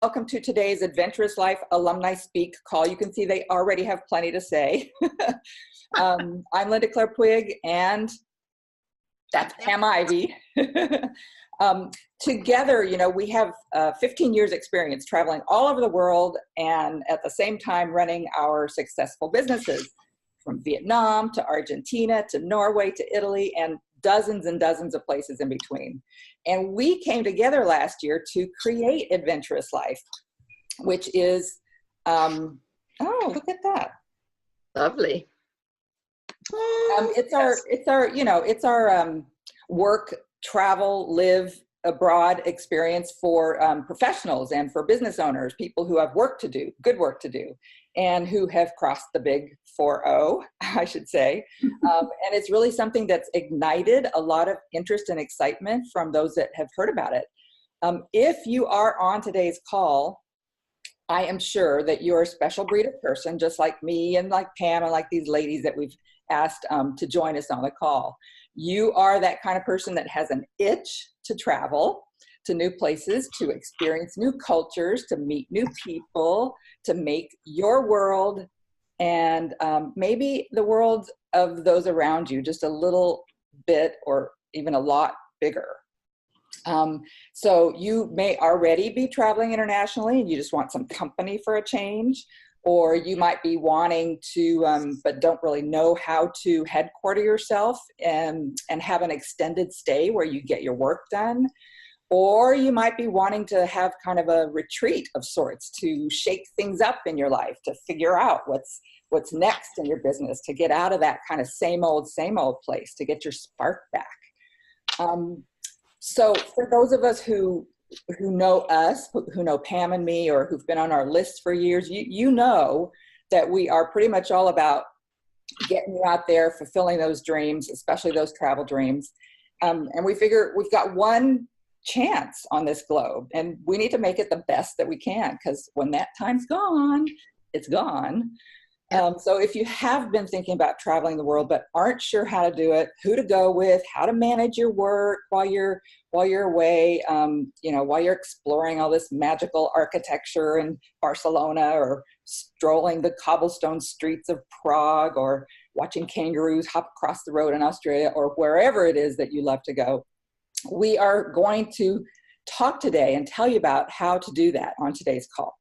welcome to today's Adventurous Life Alumni Speak call. You can see they already have plenty to say. I'm Linda Claire Puig, and that's Pam Ivy. Together, you know, we have 15 years experience traveling all over the world and at the same time running our successful businesses from Vietnam to Argentina to Norway to Italy and dozens of places in between. And we came together last year to create Adventurous Life, which is, oh, look at that. Lovely. It's our work, travel, live abroad experience for professionals and for business owners, people who have work to do, good work to do, and who have crossed the big 4-0, I should say. And it's really something that's ignited a lot of interest and excitement from those that have heard about it. If you are on today's call, I am sure that you're a special breed of person, just like me and like Pam and like these ladies that we've asked to join us on the call. You are that kind of person that has an itch to travel to new places, to experience new cultures, to meet new people, to make your world and maybe the world of those around you just a little bit or even a lot bigger. So you may already be traveling internationally and you just want some company for a change, or you might be wanting to, but don't really know how to headquarter yourself and have an extended stay where you get your work done. Or you might be wanting to have kind of a retreat of sorts to shake things up in your life, to figure out what's next in your business, to get out of that kind of same old place, to get your spark back. So for those of us who know us, who know Pam and me, or who've been on our list for years, you know that we are pretty much all about getting you out there, fulfilling those dreams, especially those travel dreams. And we figure we've got one chance on this globe, and we need to make it the best that we can, because when that time's gone, it's gone. So if you have been thinking about traveling the world but aren't sure how to do it, who to go with, how to manage your work while you're away, while you're exploring all this magical architecture in Barcelona, or strolling the cobblestone streets of Prague, or watching kangaroos hop across the road in Australia, or wherever it is that you love to go, we are going to talk today and tell you about how to do that on today's call.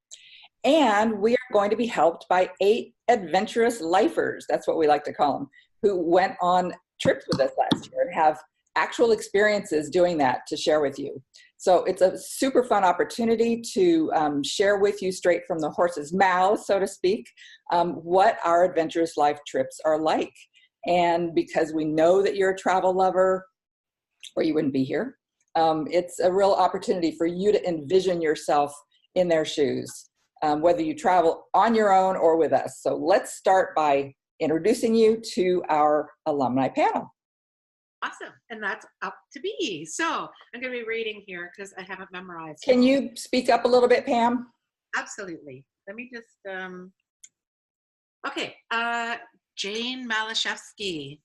And we are going to be helped by 8 adventurous lifers, that's what we like to call them, who went on trips with us last year and have actual experiences doing that to share with you. So it's a super fun opportunity to share with you straight from the horse's mouth, so to speak, what our adventurous life trips are like. And because we know that you're a travel lover, or you wouldn't be here, it's a real opportunity for you to envision yourself in their shoes, whether you travel on your own or with us. So let's start by introducing you to our alumni panel. Awesome, and that's up to me. So I'm going to be reading here because I haven't memorized. Can you speak up a little bit, Pam? Absolutely. Let me just, okay. Jane Malashevsky.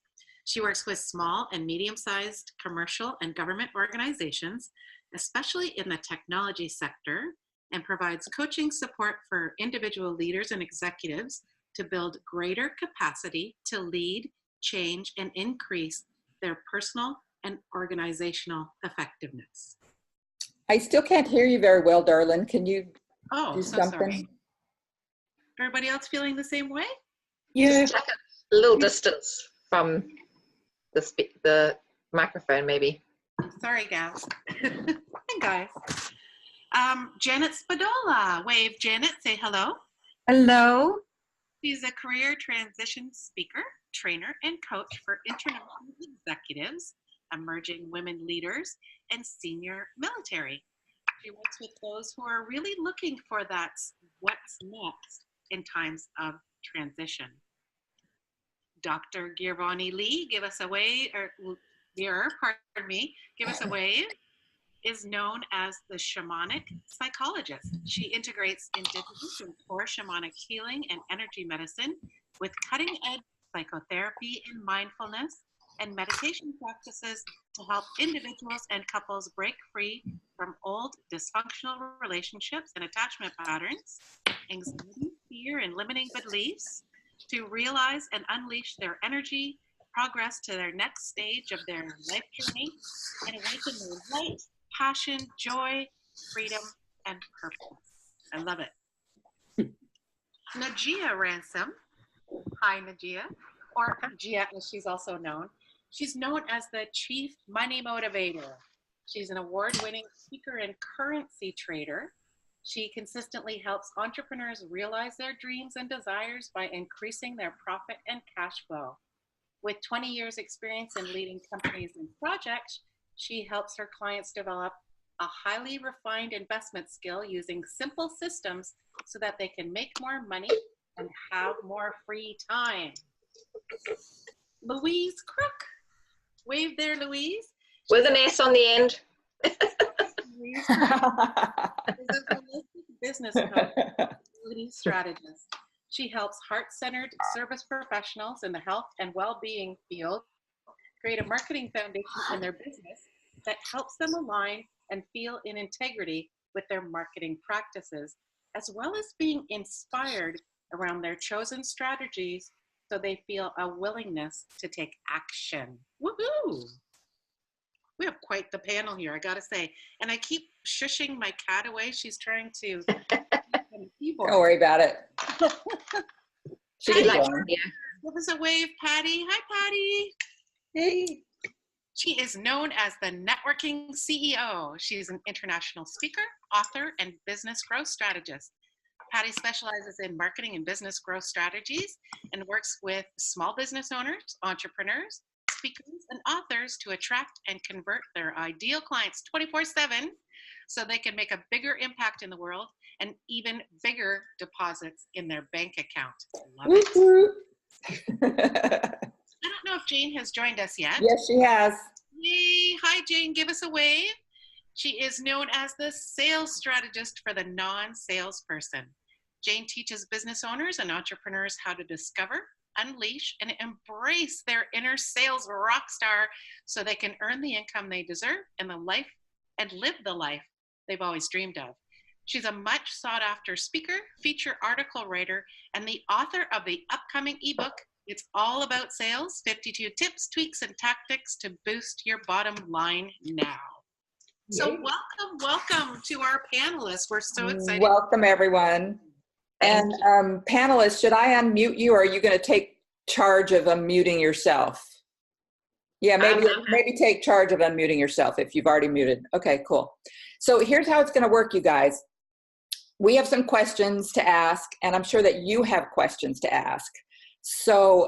She works with small and medium-sized commercial and government organizations, especially in the technology sector, and provides coaching support for individual leaders and executives to build greater capacity to lead, change, and increase their personal and organizational effectiveness. I still can't hear you very well, darling. Can you do something? Sorry. Everybody else feeling the same way? Yeah. Just take a little distance from the microphone, maybe. Sorry, gals. Hey, guys. Janet Spadola. Wave, Janet. Say hello. Hello. She's a career transition speaker, trainer, and coach for international executives, emerging women leaders, and senior military. She works with those who are really looking for that what's next in times of transition. Dr. Giovanni Lee, give us a wave, is known as the shamanic psychologist. She integrates indigenous and core shamanic healing and energy medicine with cutting-edge psychotherapy and mindfulness and meditation practices to help individuals and couples break free from old dysfunctional relationships and attachment patterns, anxiety, fear, and limiting beliefs to realize and unleash their energy, progress to their next stage of their life journey, and awaken their light, passion, joy, freedom, and purpose. I love it. Najia Ransom. Hi, Najia, or Najia as she's also known. She's known as the Chief Money Motivator. She's an award-winning speaker and currency trader. She consistently helps entrepreneurs realize their dreams and desires by increasing their profit and cash flow. With 20 years experience in leading companies and projects, she helps her clients develop a highly refined investment skill using simple systems so that they can make more money and have more free time. Louise Crook. Wave there, Louise. With an S on the end. Louise is a holistic business coach and strategist. She helps heart-centered service professionals in the health and well-being field create a marketing foundation in their business that helps them align and feel in integrity with their marketing practices, as well as being inspired around their chosen strategies so they feel a willingness to take action. Woohoo! We have quite the panel here, I gotta say. And I keep shushing my cat away. She's trying to keyboard. Don't worry about it. She likes you. Give us a wave, Patty. Hi, Patty. Hey. She is known as the Networking CEO. She's an international speaker, author, and business growth strategist. Patty specializes in marketing and business growth strategies and works with small business owners, entrepreneurs, speakers, and authors to attract and convert their ideal clients 24/7 so they can make a bigger impact in the world and even bigger deposits in their bank account. Love it. I don't know if Jane has joined us yet. Yes, she has. Yay. Hi, Jane. Give us a wave. She is known as the sales strategist for the non-salesperson. Jane teaches business owners and entrepreneurs how to discover, unleash, and embrace their inner sales rock star so they can earn the income they deserve and live the life they've always dreamed of. She's a much sought after speaker, feature article writer, and the author of the upcoming ebook, It's All About Sales, 52 Tips, Tweaks, and Tactics to Boost Your Bottom Line Now. So welcome to our panelists. We're so excited. Welcome, everyone. And panelists, should I unmute you, or are you going to take charge of unmuting yourself? Yeah, maybe take charge of unmuting yourself if you've already muted. Okay, cool. So here's how it's going to work, you guys. We have some questions to ask, and I'm sure that you have questions to ask. So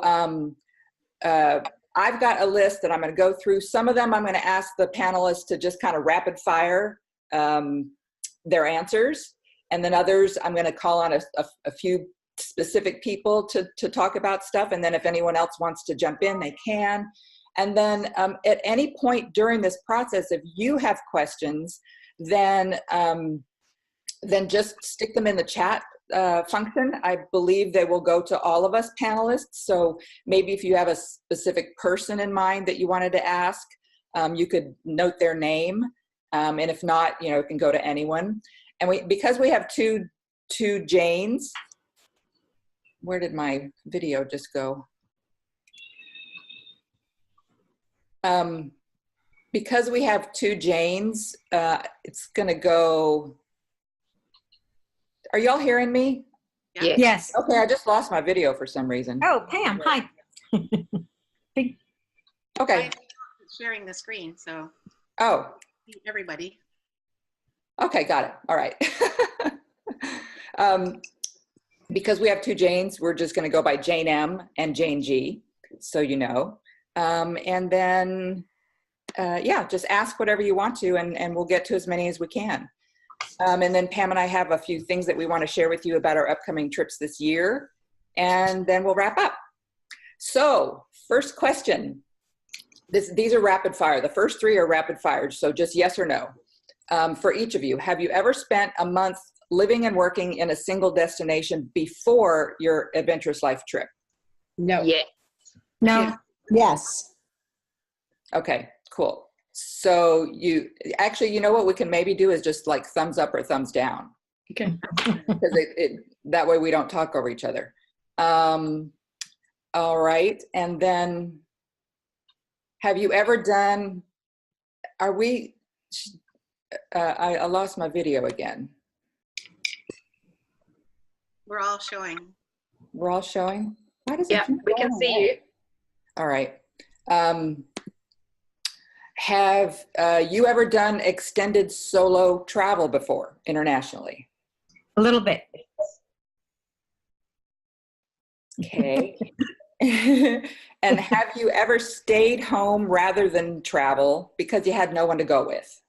I've got a list that I'm going to go through. Some of them I'm going to ask the panelists to just kind of rapid fire their answers. And then others, I'm going to call on a few specific people to talk about stuff. And then if anyone else wants to jump in, they can. And then at any point during this process, if you have questions, then just stick them in the chat function. I believe they will go to all of us panelists. So maybe if you have a specific person in mind that you wanted to ask, you could note their name. And if not, it can go to anyone. And because we have two Janes, where did my video just go? Because we have two Janes, it's gonna go. Are y'all hearing me? Yes. Yes. Okay, I just lost my video for some reason. Oh, Pam, hi. Okay. I'm sharing the screen, so Oh. everybody. Okay, got it. All right. Because we have two Janes, we're just going to go by Jane M and Jane G, so you know. And then, yeah, just ask whatever you want to, and we'll get to as many as we can. And then Pam and I have a few things that we want to share with you about our upcoming trips this year, and then we'll wrap up. So, first question. These are rapid fire. The first three are rapid fire, so just yes or no. For each of you, have you ever spent a month living and working in a single destination before your Adventurous Life trip? No. Yeah. No. Yes. Okay, cool. So you actually, you know what we can maybe do is just like thumbs up or thumbs down. Okay. Because that way we don't talk over each other. All right. And then have you ever done, I lost my video again. We're all showing. We're all showing? Why does it Yeah, keep we can going see away? you. All right. Have you ever done extended solo travel before internationally? A little bit. Okay. And have you ever stayed home rather than travel because you had no one to go with?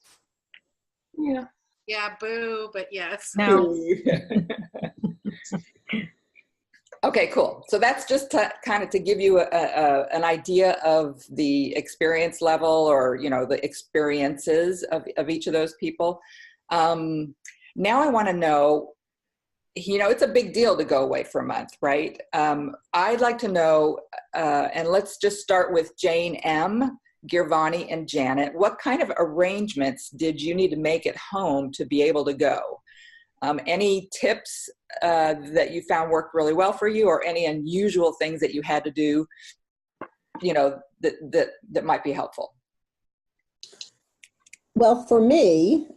Yeah. Yeah, boo, but yes. No. Okay, cool. So that's just to kind of to give you an idea of the experience level, or, you know, the experiences of each of those people. Now I want to know, you know, it's a big deal to go away for a month, right? I'd like to know, and let's just start with Jane M., Girvani, and Janet. What kind of arrangements did you need to make at home to be able to go? Any tips that you found worked really well for you, or any unusual things that you had to do, you know, that might be helpful? Well, for me,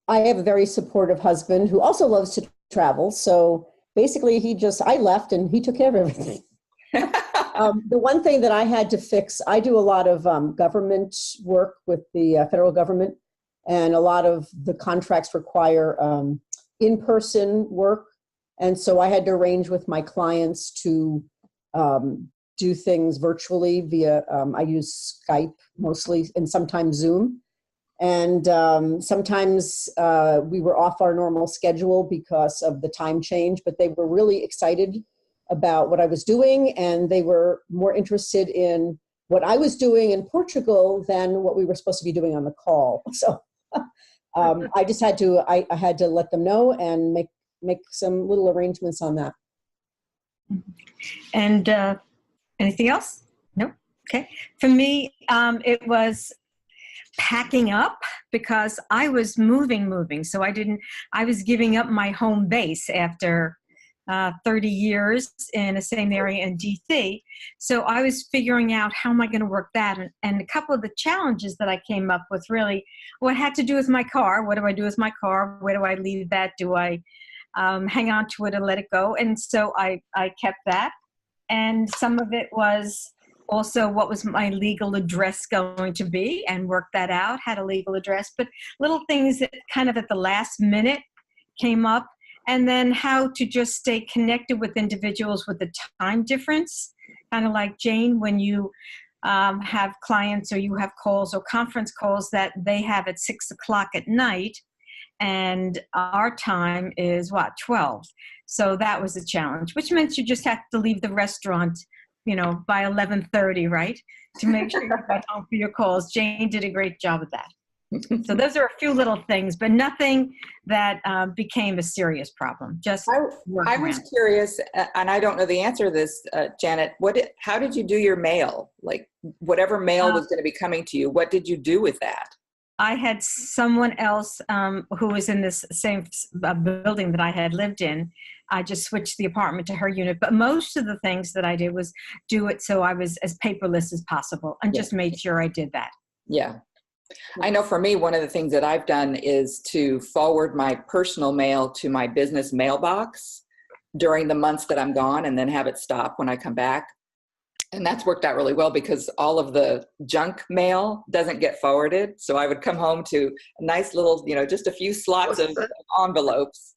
I have a very supportive husband who also loves to travel. So basically I left and he took care of everything. The one thing that I had to fix, I do a lot of government work with the federal government, and a lot of the contracts require in-person work. And so I had to arrange with my clients to do things virtually via, I use Skype mostly, and sometimes Zoom. And sometimes we were off our normal schedule because of the time change, but they were really excited about what I was doing, and they were more interested in what I was doing in Portugal than what we were supposed to be doing on the call. So I just had to, I had to let them know and make some little arrangements on that. And anything else? No? Okay. For me, it was packing up, because I was moving. So I was giving up my home base after 30 years in the same area in DC. So I was figuring out, how am I going to work that? And a couple of the challenges that I came up with really, what had to do with my car. What do I do with my car? Where do I leave that? Do I hang on to it and let it go? And so I kept that. And some of it was also, what was my legal address going to be, and worked that out, had a legal address. But little things that kind of at the last minute came up. And then how to just stay connected with individuals with the time difference. Kind of like Jane, when you have clients or you have calls or conference calls that they have at 6 o'clock at night, and our time is 12. So that was a challenge, which meant you just have to leave the restaurant, you know, by 11:30, right? To make sure you got home for your calls. Jane did a great job of that. So those are a few little things, but nothing that became a serious problem. Just I was curious, and I don't know the answer to this, Janet. How did you do your mail? Like, whatever mail was going to be coming to you, what did you do with that? I had someone else who was in this same building that I had lived in. I just switched the apartment to her unit. But most of the things that I did was do it so I was as paperless as possible, and just made sure I did that. Yeah. I know for me, one of the things that I've done is to forward my personal mail to my business mailbox during the months that I'm gone, and then have it stop when I come back. And that's worked out really well, because all of the junk mail doesn't get forwarded. So I would come home to a nice little, you know, just a few slots of envelopes.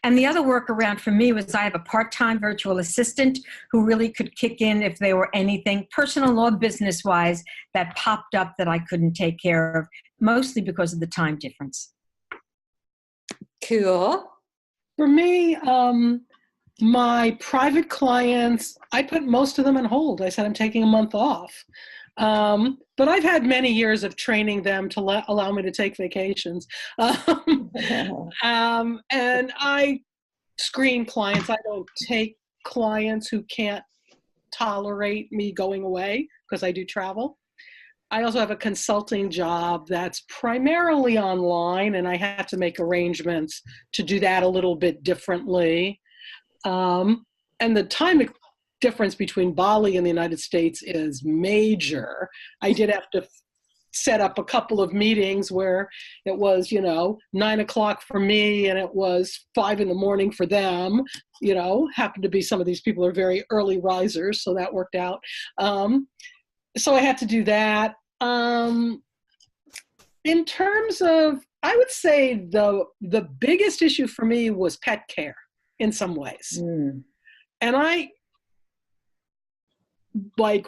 And the other workaround for me was, I have a part-time virtual assistant who really could kick in if there were anything personal or business-wise that popped up that I couldn't take care of, mostly because of the time difference. Cool. For me, my private clients, I put most of them on hold. I said, I'm taking a month off. But I've had many years of training them to allow me to take vacations. And I screen clients. I don't take clients who can't tolerate me going away, because I do travel. I also have a consulting job that's primarily online, and I had to make arrangements to do that a little bit differently. And the time difference between Bali and the United States is major. I did have to set up a couple of meetings where it was, 9 o'clock for me and it was 5 in the morning for them. Happened to be some of these people are very early risers, so that worked out. So I had to do that. In terms of, I would say the biggest issue for me was pet care in some ways. And I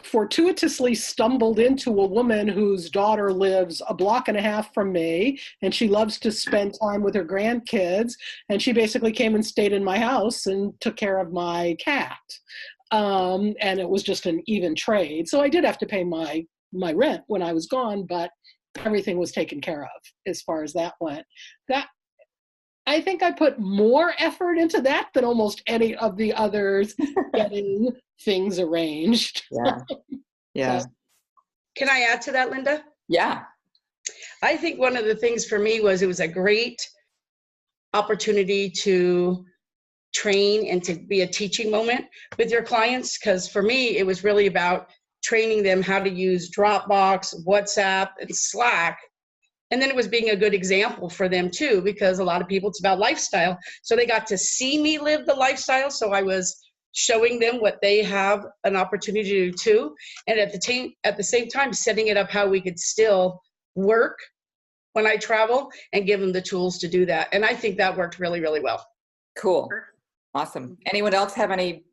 fortuitously stumbled into a woman whose daughter lives a block and a half from me, and she loves to spend time with her grandkids. And she basically came and stayed in my house and took care of my cat. And it was just an even trade. So I did have to pay my rent when I was gone, but everything was taken care of as far as that went. I think I put more effort into that than almost any of the others getting things arranged. Yeah. So, Can I add to that, Linda? Yeah. I think one of the things for me was it was a great opportunity to train and to be a teaching moment with your clients, because for me, it was really about training them how to use Dropbox, WhatsApp, and Slack. And then it was being a good example for them too, because a lot of people, it's about lifestyle. So they got to see me live the lifestyle. So I was showing them what they have an opportunity to do too. And at the same time, setting it up how we could still work when I travel and give them the tools to do that. And I think that worked really, really well. Cool. Awesome. Anyone else have any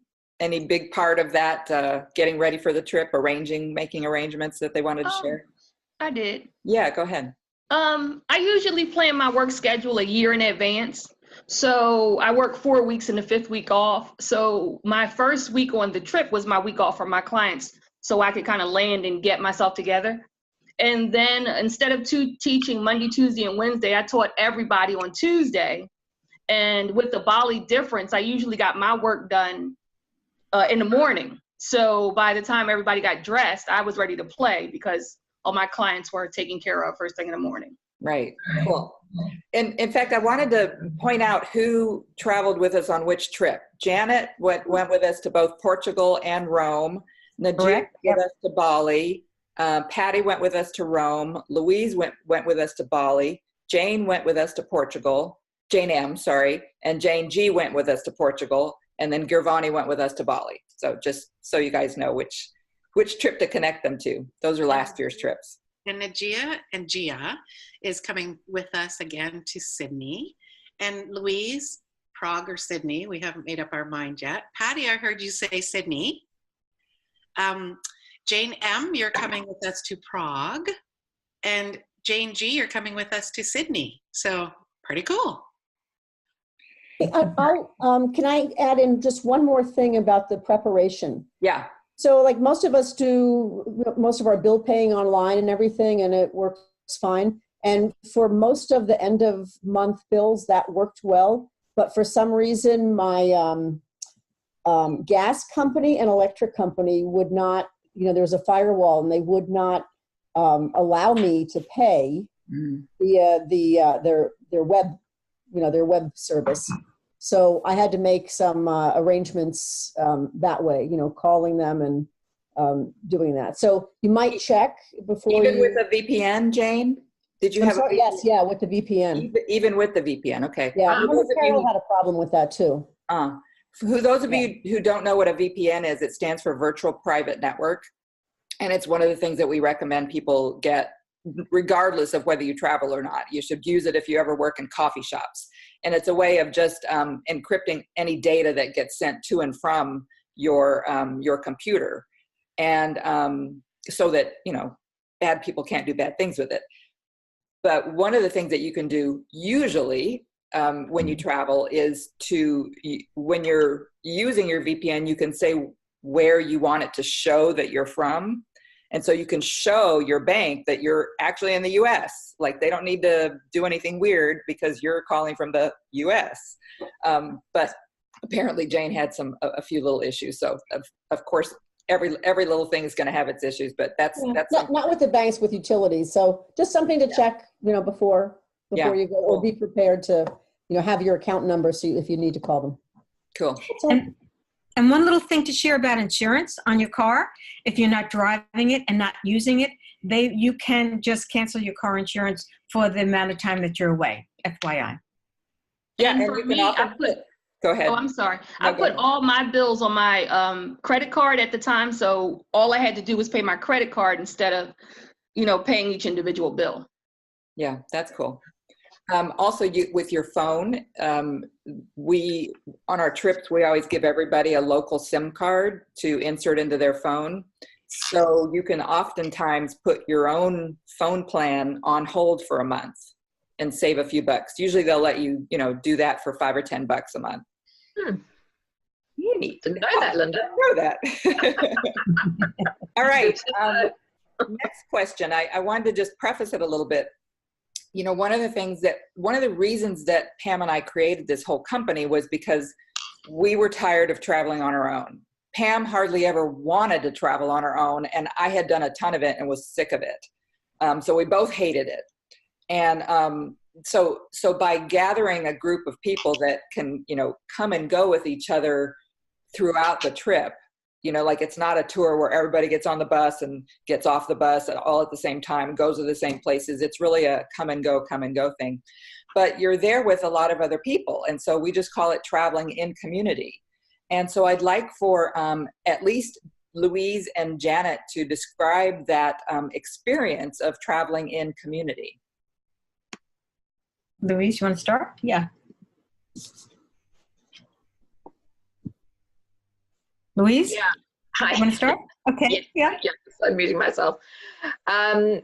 big part of that, getting ready for the trip, making arrangements that they wanted to share? I did. Yeah, go ahead. I usually plan my work schedule a year in advance. So I work 4 weeks and the 5th week off. So my first week on the trip was my week off for my clients, so I could kind of land and get myself together. And then instead of teaching Monday, Tuesday, and Wednesday, I taught everybody on Tuesday. And with the Bali difference, I usually got my work done in the morning. So by the time everybody got dressed, I was ready to play because all my clients were taken care of first thing in the morning. Right. Cool. And in fact, I wanted to point out who traveled with us on which trip. Janet went with us to both Portugal and Rome. Najib went with us to Bali. Patty went with us to Rome. Louise went with us to Bali. Jane went with us to Portugal. Jane M, sorry. And Jane G went with us to Portugal. And then Girvani went with us to Bali. So just so you guys know which trip to connect them to. Those are last year's trips. And Najia and Gia is coming with us again to Sydney. And Louise, Prague or Sydney, we haven't made up our mind yet. Patty, I heard you say Sydney. Jane M, you're coming with us to Prague. And Jane G, you're coming with us to Sydney. So pretty cool. Can I add in just one more thing about the preparation? Yeah. So like most of us do most of our bill paying online and everything, and it works fine. And for most of the end of month bills, that worked well. But for some reason, my gas company and electric company would not, there was a firewall, and they would not allow me to pay via their web, their web service. So I had to make some arrangements that way, calling them and doing that. So you might check before. Even with a VPN, Jane? Did you have? Yes, yeah, with the VPN. Even with the VPN, okay. Yeah, Carol had a problem with that too. For those of you who don't know what a VPN is, it stands for Virtual Private Network. And it's one of the things that we recommend people get regardless of whether you travel or not. You should use it if you ever work in coffee shops. And it's a way of just encrypting any data that gets sent to and from your computer. And so that, bad people can't do bad things with it. But one of the things that you can do usually when you travel is when you're using your VPN, you can say where you want it to show that you're from. And so you can show your bank that you're actually in the US. Like they don't need to do anything weird because you're calling from the US. But apparently Jane had a few little issues. So of course, every little thing is going to have its issues, but that's not with the banks, with utilities. So just something to check, before you go, or be prepared to, have your account number so if you need to call them. cool. And one little thing to share about insurance on your car, if you're not driving it and not using it, you can just cancel your car insurance for the amount of time that you're away, FYI. Yeah, And and for you can me, often I put, go ahead. oh, I'm sorry. No, I go put ahead. all my bills on my credit card at the time. So all I had to do was pay my credit card instead of, paying each individual bill. Yeah, that's cool. Also, with your phone, we on our trips, we always give everybody a local SIM card to insert into their phone. So you can oftentimes put your own phone plan on hold for a month and save a few bucks. Usually they'll let you, do that for $5 or $10 a month. You need to know that, Linda. I know that. All right. Next question. I wanted to just preface it a little bit. One of the reasons that Pam and I created this whole company was because we were tired of traveling on our own. Pam hardly ever wanted to travel on her own, and I had done a ton of it and was sick of it. So we both hated it. And so by gathering a group of people that can, come and go with each other throughout the trip, like it's not a tour where everybody gets on the bus and gets off the bus all at the same time, goes to the same places. It's really a come and go thing. But you're there with a lot of other people. And so we just call it traveling in community. And so I'd like for at least Louise and Janet to describe that experience of traveling in community. Louise, you want to start? Yeah. Louise? Yeah. Hi. You want to start? Okay. Yeah. Yeah, I'm muting myself. Traveling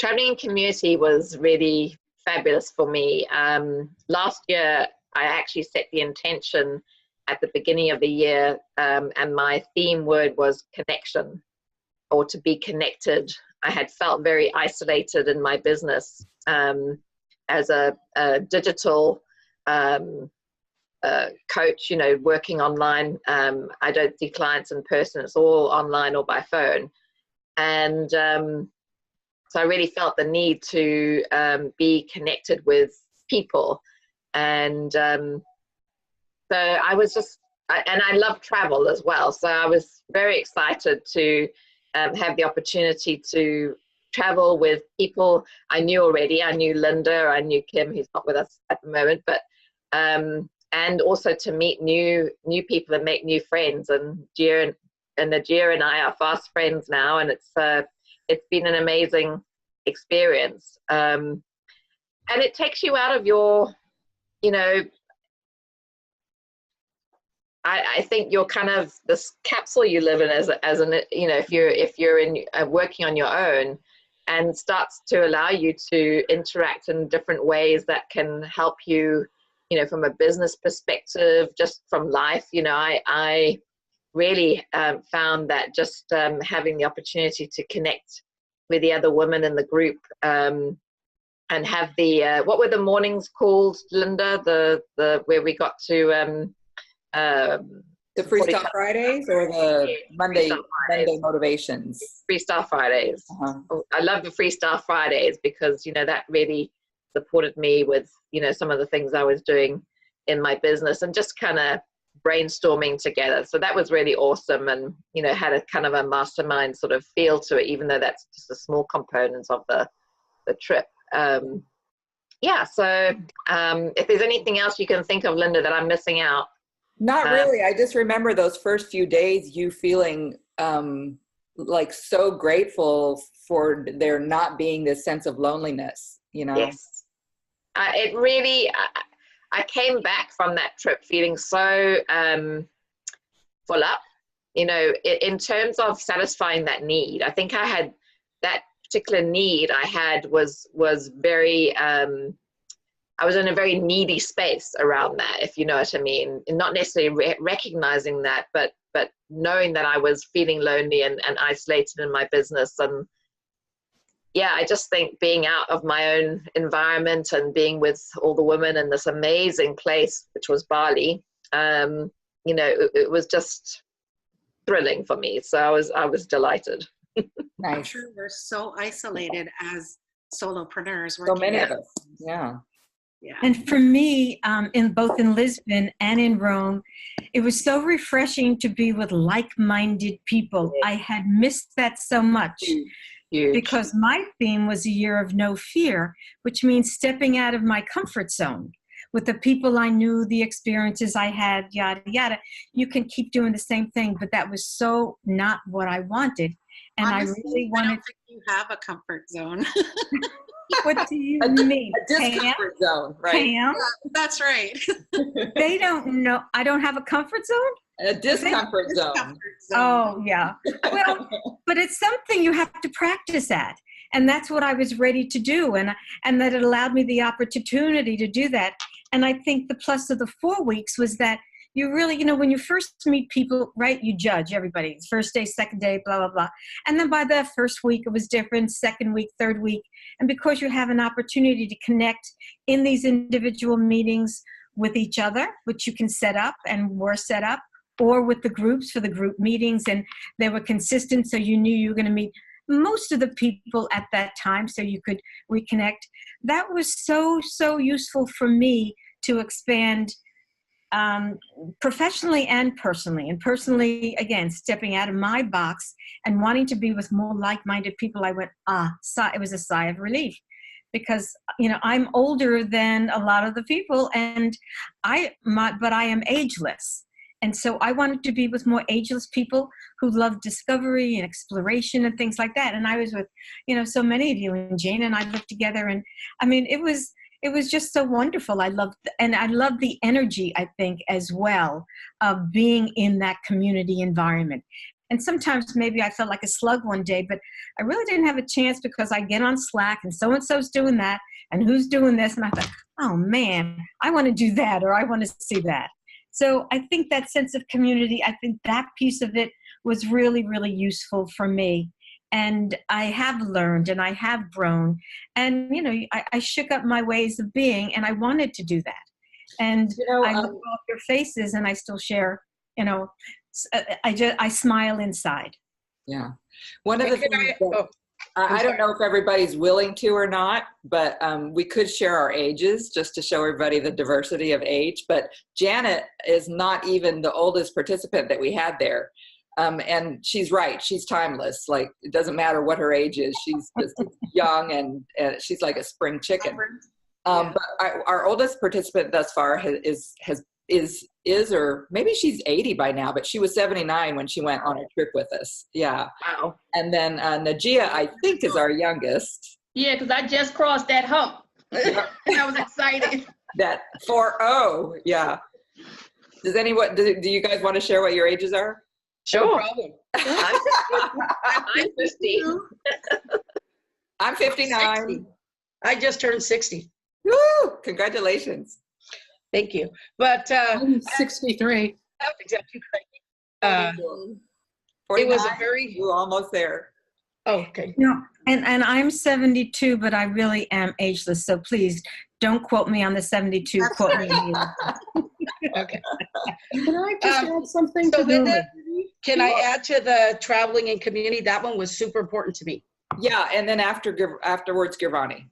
in community was really fabulous for me. Last year, I actually set the intention at the beginning of the year, and my theme word was connection, or to be connected. I had felt very isolated in my business as a digital coach, working online. I don't see clients in person. It's all online or by phone. And so I really felt the need to be connected with people. And so I was and I love travel as well. So I was very excited to have the opportunity to travel with people I knew already. I knew Linda, I knew Kim, who's not with us at the moment, but and also to meet new people and make new friends. And Najir and I are fast friends now, and it's been an amazing experience. And it takes you out of your, I think you're kind of this capsule you live in as an, if you're in working on your own, and starts to allow you to interact in different ways that can help you, from a business perspective, just from life. I really found that just having the opportunity to connect with the other women in the group and have the, what were the mornings called, Linda? The where we got to, the Freestyle Fridays or the Monday motivations? Freestyle Fridays. Uh-huh. I love the Freestyle Fridays because, that really supported me with, some of the things I was doing in my business and just kind of brainstorming together. So that was really awesome, and, had a kind of a mastermind sort of feel to it, even though that's just a small component of the trip. So if there's anything else you can think of, Linda, that I'm missing out. Not really. I just remember those first few days, you feeling like so grateful for there not being this sense of loneliness, Yes. It really, I came back from that trip feeling so full up, in terms of satisfying that need. I think I had that particular need I had was very, I was in a very needy space around that, if you know what I mean. And not necessarily recognizing that, but knowing that I was feeling lonely and isolated in my business. And yeah, I just think being out of my own environment and being with all the women in this amazing place, which was Bali, it was thrilling for me. So I was delighted. I'm Nice. sure we're so isolated as solopreneurs. So Working many at- of us. Yeah. Yeah. And for me, in both in Lisbon and in Rome, it was so refreshing to be with like-minded people. I had missed that so much Huge. because my theme was a year of no fear, which means stepping out of my comfort zone with the people I knew, the experiences I had, yada, yada. You can keep doing the same thing, but that was so not what I wanted. And Honestly, I really I wanted don't think you have a comfort zone. what do you A mean? discomfort zone, right? Pam? That's right. They don't know. I don't have a comfort zone? A discomfort zone. Discomfort zone. Oh, yeah. Well, but it's something you have to practice at. And that's what I was ready to do. And that it allowed me the opportunity to do that. And I think the plus of the 4 weeks was that you really, when you first meet people, right, you judge everybody. First day, second day, blah, blah, blah. And then by the first week, it was different, second week, third week. And because you have an opportunity to connect in these individual meetings with each other, which you can set up and were set up, or with the groups for the group meetings, and they were consistent, so you knew you were going to meet most of the people at that time, so you could reconnect. That was so, so useful for me to expand professionally and personally. And personally, again, stepping out of my box and wanting to be with more like-minded people, I went, it was a sigh of relief. Because, I'm older than a lot of the people, and but I am ageless. And so I wanted to be with more ageless people who love discovery and exploration and things like that. And I was with, so many of you, and Jane and I lived together. And I mean, it was just so wonderful. I loved the energy, I think, as well, of being in that community environment. And sometimes maybe I felt like a slug one day, but I really didn't have a chance because I get on Slack and so-and-so's doing that and who's doing this. And I thought, oh man, I want to do that, or I want to see that. So I think that sense of community, I think that piece of it was really, really useful for me. And I have learned and I have grown. And, I shook up my ways of being, and I wanted to do that. And I look off your faces and I still share, I smile inside. Yeah. One of the things I don't know if everybody's willing to or not, but we could share our ages just to show everybody the diversity of age. But Janet is not even the oldest participant that we had there. And she's right. She's timeless. Like, it doesn't matter what her age is. She's just young and she's like a spring chicken. But our oldest participant thus far is, or maybe she's 80 by now, but she was 79 when she went on a trip with us. Yeah. Wow. And then Najia, I think, is our youngest. Yeah, because I just crossed that hump. Yeah. I was excited. That 4-0. Yeah. Do you guys want to share what your ages are? Sure. No problem. I'm 50. I'm 59. 60. I just turned 60. Woo! Congratulations. Thank you. But I'm 63. that's exactly right. 49. It was a very We're almost there. okay. No, and I'm 72, but I really am ageless. So please don't quote me on the 72. Quote me. Okay. Can I just add something So to the Linda, can I add to the traveling and community? That one was super important to me. Yeah, and then afterwards, Giovanni.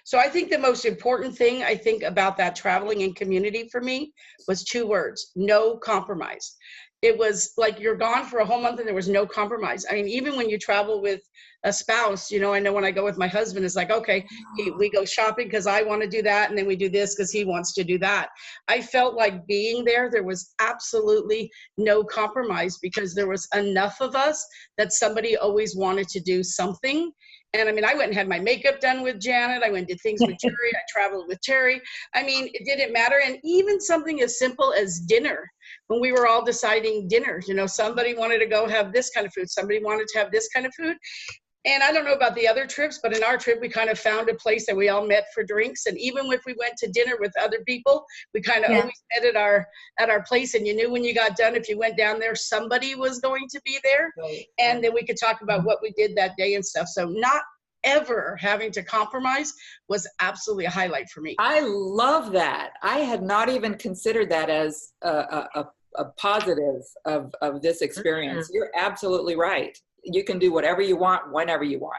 So I think the most important thing I think about that traveling and community for me was 2 words: no compromise. It was like you're gone for a whole month and there was no compromise. I mean, even when you travel with a spouse, I know when I go with my husband, it's like, okay, we go shopping because I want to do that, and then we do this because he wants to do that. I felt like being there was absolutely no compromise because there was enough of us that somebody always wanted to do something. And I mean, I went and had my makeup done with Janet. I went and did things with Terry. I traveled with Terry. I mean, it didn't matter. And even something as simple as dinner, when we were all deciding dinner, somebody wanted to go have this kind of food. Somebody wanted to have this kind of food. And I don't know about the other trips, but in our trip, we kind of found a place that we all met for drinks. And even if we went to dinner with other people, we kind of always met at our place. And you knew when you got done, if you went down there, somebody was going to be there. Right. And then we could talk about what we did that day and stuff. So not ever having to compromise was absolutely a highlight for me. I love that. I had not even considered that as a positive of this experience. You're absolutely right. You can do whatever you want, whenever you want.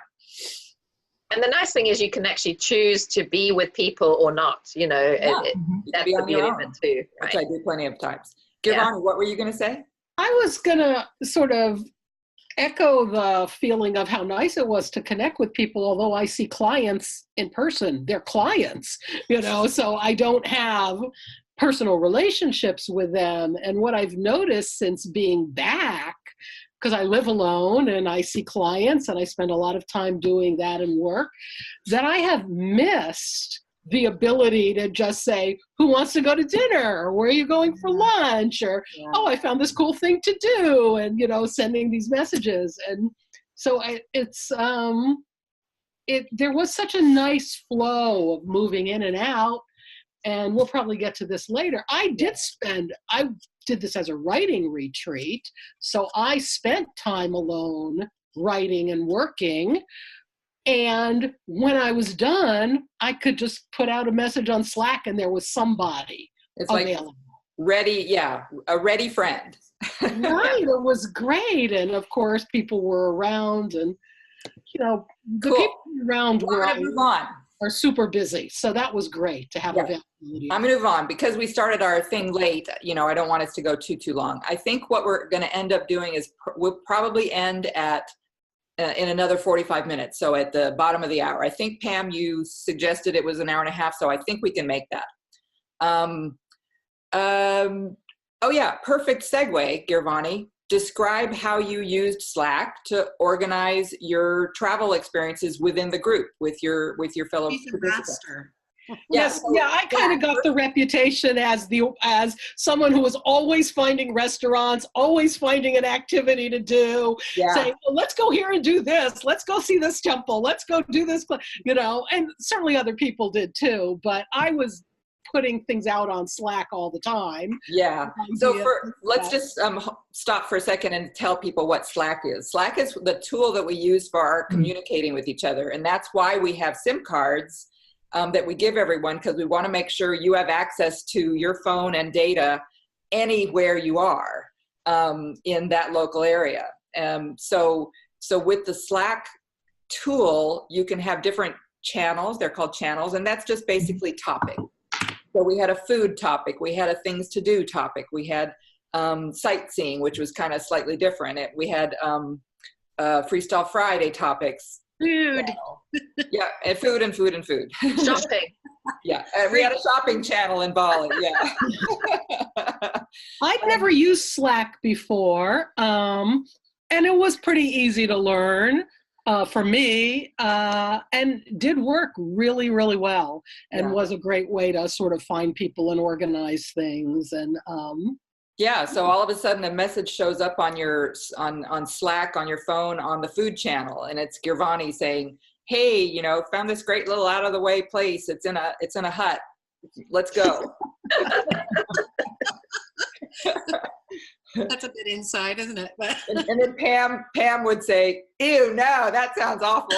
And the nice thing is you can actually choose to be with people or not, you know. Yeah. That's the beauty of it too. Right? Which I do plenty of times. Giovanni, what were you going to say? I was going to sort of echo the feeling of how nice it was to connect with people, although I see clients in person. They're clients, you know, so I don't have personal relationships with them. And what I've noticed since being back, because I live alone and I see clients and I spend a lot of time doing that in work, that I have missed the ability to just say, who wants to go to dinner? Or where are you going for lunch? Or, oh, I found this cool thing to do. And, you know, sending these messages. And so there was such a nice flow of moving in and out. And we'll probably get to this later. I did this as a writing retreat. So I spent time alone writing and working. And when I was done, I could just put out a message on Slack and there was somebody available. Like a ready friend. Right, it was great. And of course, people were around and, you know, the people around are super busy. So that was great to have availability. I'm going to move on because we started our thing late. You know, I don't want us to go too long. I think what we're going to end up doing is we'll probably end at in another 45 minutes. So at the bottom of the hour. I think, Pam, you suggested it was an hour and a half. So I think we can make that. Oh yeah, perfect segue, Giovanni. Describe how you used Slack to organize your travel experiences within the group with your fellow participants. Yes, I kind of got the reputation as someone who was always finding restaurants, always finding an activity to do, saying, well, let's go here and do this, let's go see this temple, let's go do this, you know, and certainly other people did too, but I was putting things out on Slack all the time. Yeah. So let's just stop for a second and tell people what Slack is. Slack is the tool that we use for our communicating with each other. And that's why we have SIM cards that we give everyone, because we want to make sure you have access to your phone and data anywhere you are in that local area. So with the Slack tool, you can have different channels. They're called channels, and that's just basically topic. So we had a food topic, we had a things to do topic, we had sightseeing, which was kind of slightly different. We had Freestyle Friday topics. Food. Yeah, and food. Shopping. Yeah, and we had a shopping channel in Bali, yeah. I'd never used Slack before, and it was pretty easy to learn. For me, and did work really, really well, and was a great way to sort of find people and organize things. And so all of a sudden a message shows up on your on Slack on your phone on the food channel, and it's Giovanni saying, "Hey, you know, found this great little out of the way place. It's in a hut. Let's go." That's a bit inside, isn't it? And then Pam would say, "Ew, no, that sounds awful."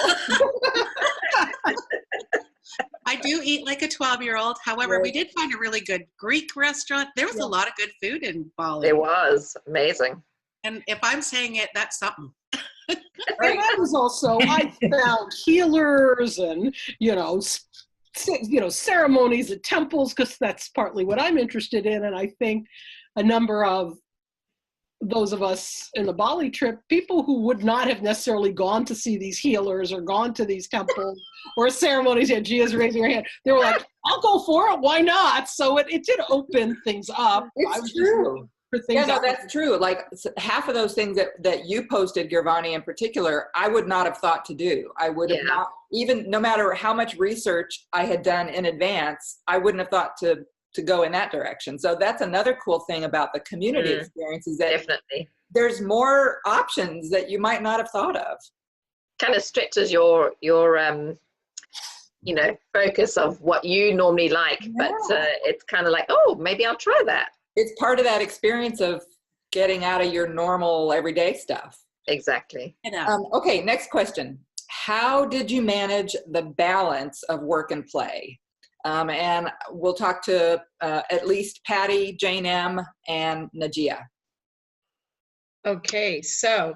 I do eat like a 12-year-old. However, we did find a really good Greek restaurant. There was a lot of good food in Bali. It was amazing. And if I'm saying it, that's something. And I was also, I found healers and, you know, ceremonies at temples, because that's partly what I'm interested in. And I think a number of those of us in the Bali trip, people who would not have necessarily gone to see these healers or gone to these temples or ceremonies, and Gia's raising her hand, they were like, I'll go for it, why not? So it did open things up. It's true. That's true. Like half of those things that you posted, Giovanni, in particular, I would not have thought to do. I would have not, even no matter how much research I had done in advance, I wouldn't have thought to go in that direction. So that's another cool thing about the community experience, is that there's more options that you might not have thought of. Kind of stretches your focus of what you normally like, but it's kind of like, oh, maybe I'll try that. It's part of that experience of getting out of your normal everyday stuff. Exactly. Okay, next question. How did you manage the balance of work and play? And we'll talk to at least Patty, Jane M, and Najia. Okay, so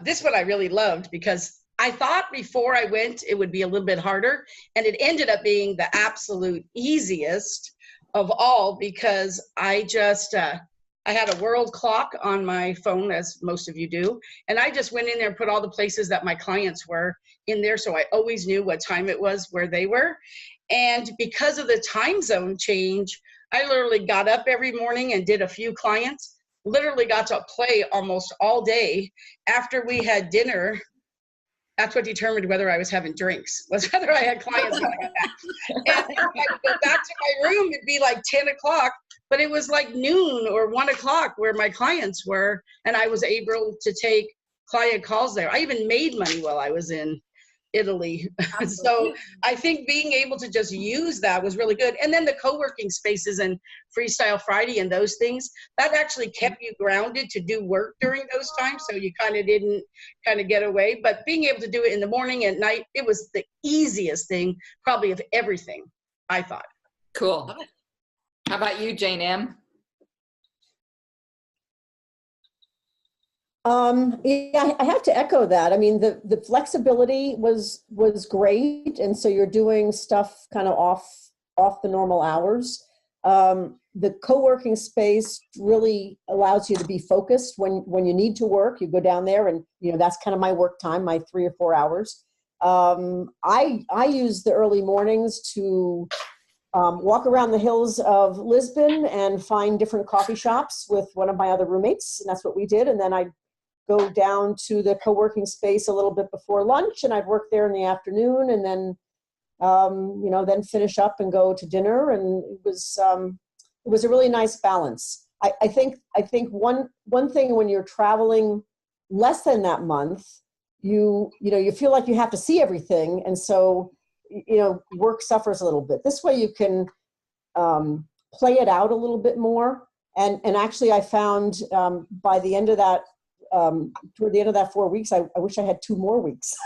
this one I really loved because I thought before I went it would be a little bit harder, and it ended up being the absolute easiest of all because I just I had a world clock on my phone, as most of you do, and I just went in there and put all the places that my clients were in there, so I always knew what time it was where they were. And because of the time zone change, I literally got up every morning and did a few clients, literally got to play almost all day. After we had dinner, that's what determined whether I was having drinks, was whether I had clients when I got back. And if I would go back to my room, it'd be like 10 o'clock, but it was like noon or 1 o'clock where my clients were, and I was able to take client calls there. I even made money while I was in Italy. So I think being able to just use that was really good. And then the co-working spaces and Freestyle Friday and those things, that actually kept you grounded to do work during those times. So you kind of didn't kind of get away, but being able to do it in the morning, at night, it was the easiest thing probably of everything, I thought. Cool. How about you, Jane M? Yeah, I have to echo that. I mean, the flexibility was great, and so you're doing stuff kind of off the normal hours. The co-working space really allows you to be focused when you need to work. You go down there, and that's kind of my work time, my 3 or 4 hours. I use the early mornings to walk around the hills of Lisbon and find different coffee shops with one of my other roommates, and that's what we did. And then I go down to the co-working space a little bit before lunch, and I'd work there in the afternoon, and then then finish up and go to dinner. And it was a really nice balance. I think one thing when you're traveling less than that month, you feel like you have to see everything, and so work suffers a little bit. This way you can play it out a little bit more. And actually I found by the end of that, toward the end of that 4 weeks, I wish I had 2 more weeks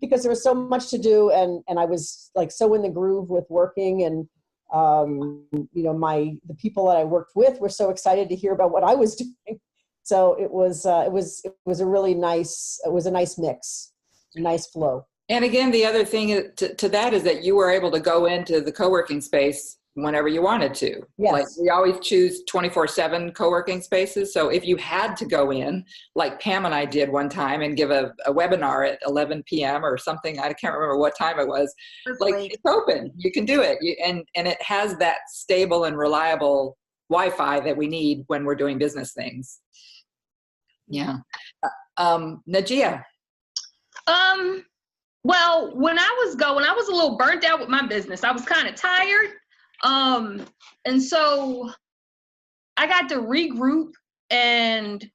because there was so much to do, and I was like so in the groove with working, and the people that I worked with were so excited to hear about what I was doing. So it was a really nice, it was a nice mix, a nice flow. And again, the other thing to that is that you were able to go into the co-working space whenever you wanted to. Yes. Like we always choose 24/7 co-working spaces. So if you had to go in, like Pam and I did one time and give a webinar at 11 p.m. or something, I can't remember what time it was. Like it's open, you can do it. And it has that stable and reliable Wi-Fi that we need when we're doing business things. Yeah. Najia. Well, when I was going, I was a little burnt out with my business. I was kind of tired. And so I got to regroup, and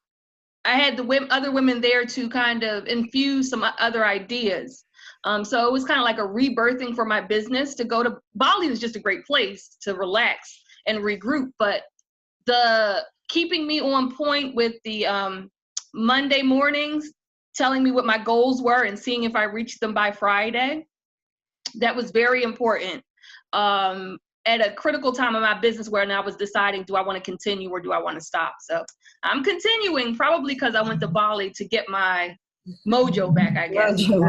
I had the other women there to kind of infuse some other ideas. So it was kind of like a rebirthing for my business. To go to Bali is just a great place to relax and regroup, but the keeping me on point with the Monday mornings, telling me what my goals were and seeing if I reached them by Friday, that was very important. At a critical time of my business where now I was deciding, do I want to continue or do I want to stop? So I'm continuing, probably because I went to Bali to get my mojo back, I guess. Can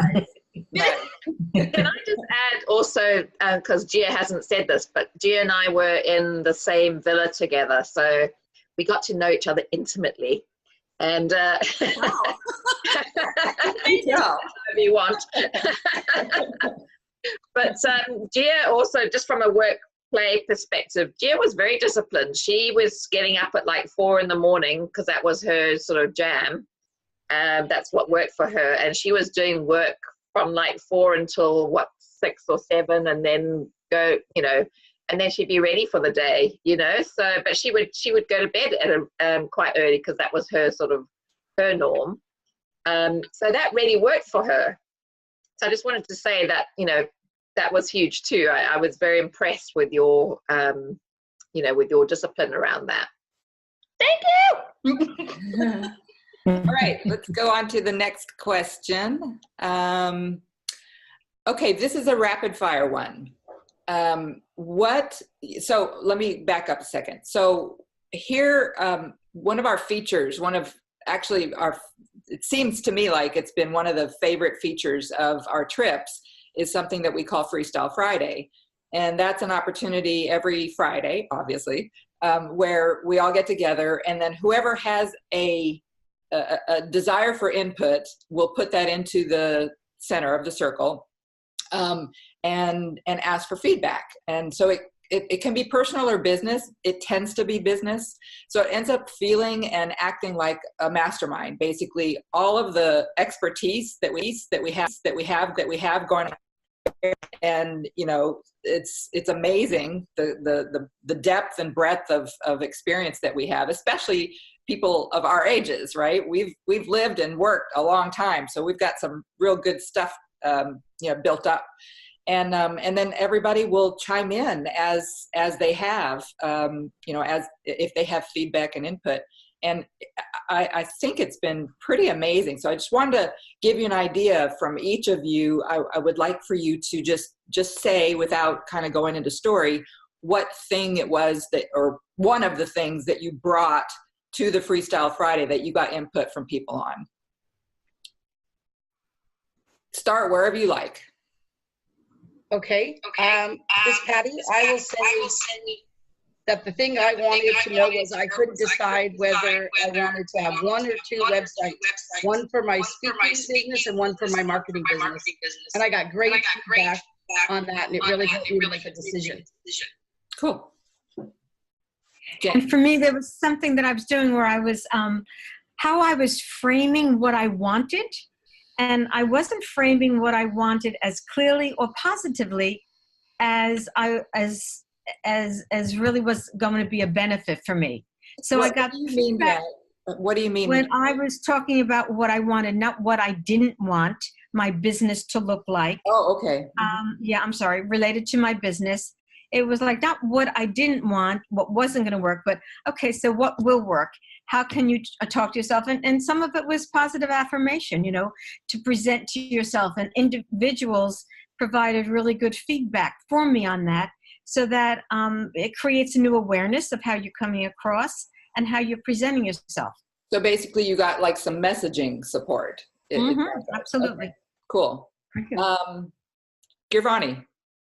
I just add also, because Gia hasn't said this, but Gia and I were in the same villa together, so we got to know each other intimately. And Wow. if you want. But Gia also, just from a work play perspective, Gia was very disciplined. She was getting up at like 4 in the morning because that was her sort of jam. That's what worked for her. And she was doing work from like 4 until 6 or 7, and then go, and then she'd be ready for the day, So, but she would go to bed at quite early because that was her sort of her norm. So that really worked for her. So I just wanted to say that, that was huge too. I was very impressed with your, with your discipline around that. Thank you. All right, let's go on to the next question. Okay, this is a rapid fire one. So let me back up a second. So here, one of our features, it seems to me like it's been one of the favorite features of our trips, is something that we call Freestyle Friday. And that's an opportunity every Friday, obviously, where we all get together, and then whoever has a desire for input will put that into the center of the circle, and ask for feedback. And so it can be personal or business. It tends to be business. So it ends up feeling and acting like a mastermind. Basically, all of the expertise that we have going on, and it's amazing the depth and breadth of experience that we have, especially people of our ages, right? We've lived and worked a long time, so we've got some real good stuff built up. And then everybody will chime in as they have, as if they have feedback and input. And I think it's been pretty amazing. So I just wanted to give you an idea from each of you. I would like for you to just say, without kind of going into story, what thing it was or one of the things that you brought to the Freestyle Friday that you got input from people on. Start wherever you like. Okay. Miss Patty, I will say that the thing I wanted to know was I couldn't decide whether I wanted to have one or two websites, one for my speaking business and one for my marketing business. And I got great feedback on that, and it really helped me to make a decision. Cool. And for me, there was something that I was doing where I was, how I was framing what I wanted. And I wasn't framing what I wanted as clearly or positively as really was going to be a benefit for me. So I got feedback. What do you mean? When I was talking about what I wanted, not what I didn't want my business to look like. Oh, okay. Yeah, I'm sorry. Related to my business. It was like not what I didn't want, what wasn't going to work, but okay, so what will work? How can you talk to yourself? And some of it was positive affirmation, to present to yourself. And individuals provided really good feedback for me on that, so that it creates a new awareness of how you're coming across and how you're presenting yourself. So basically you got like some messaging support. Absolutely. Okay. Cool. Giovanni.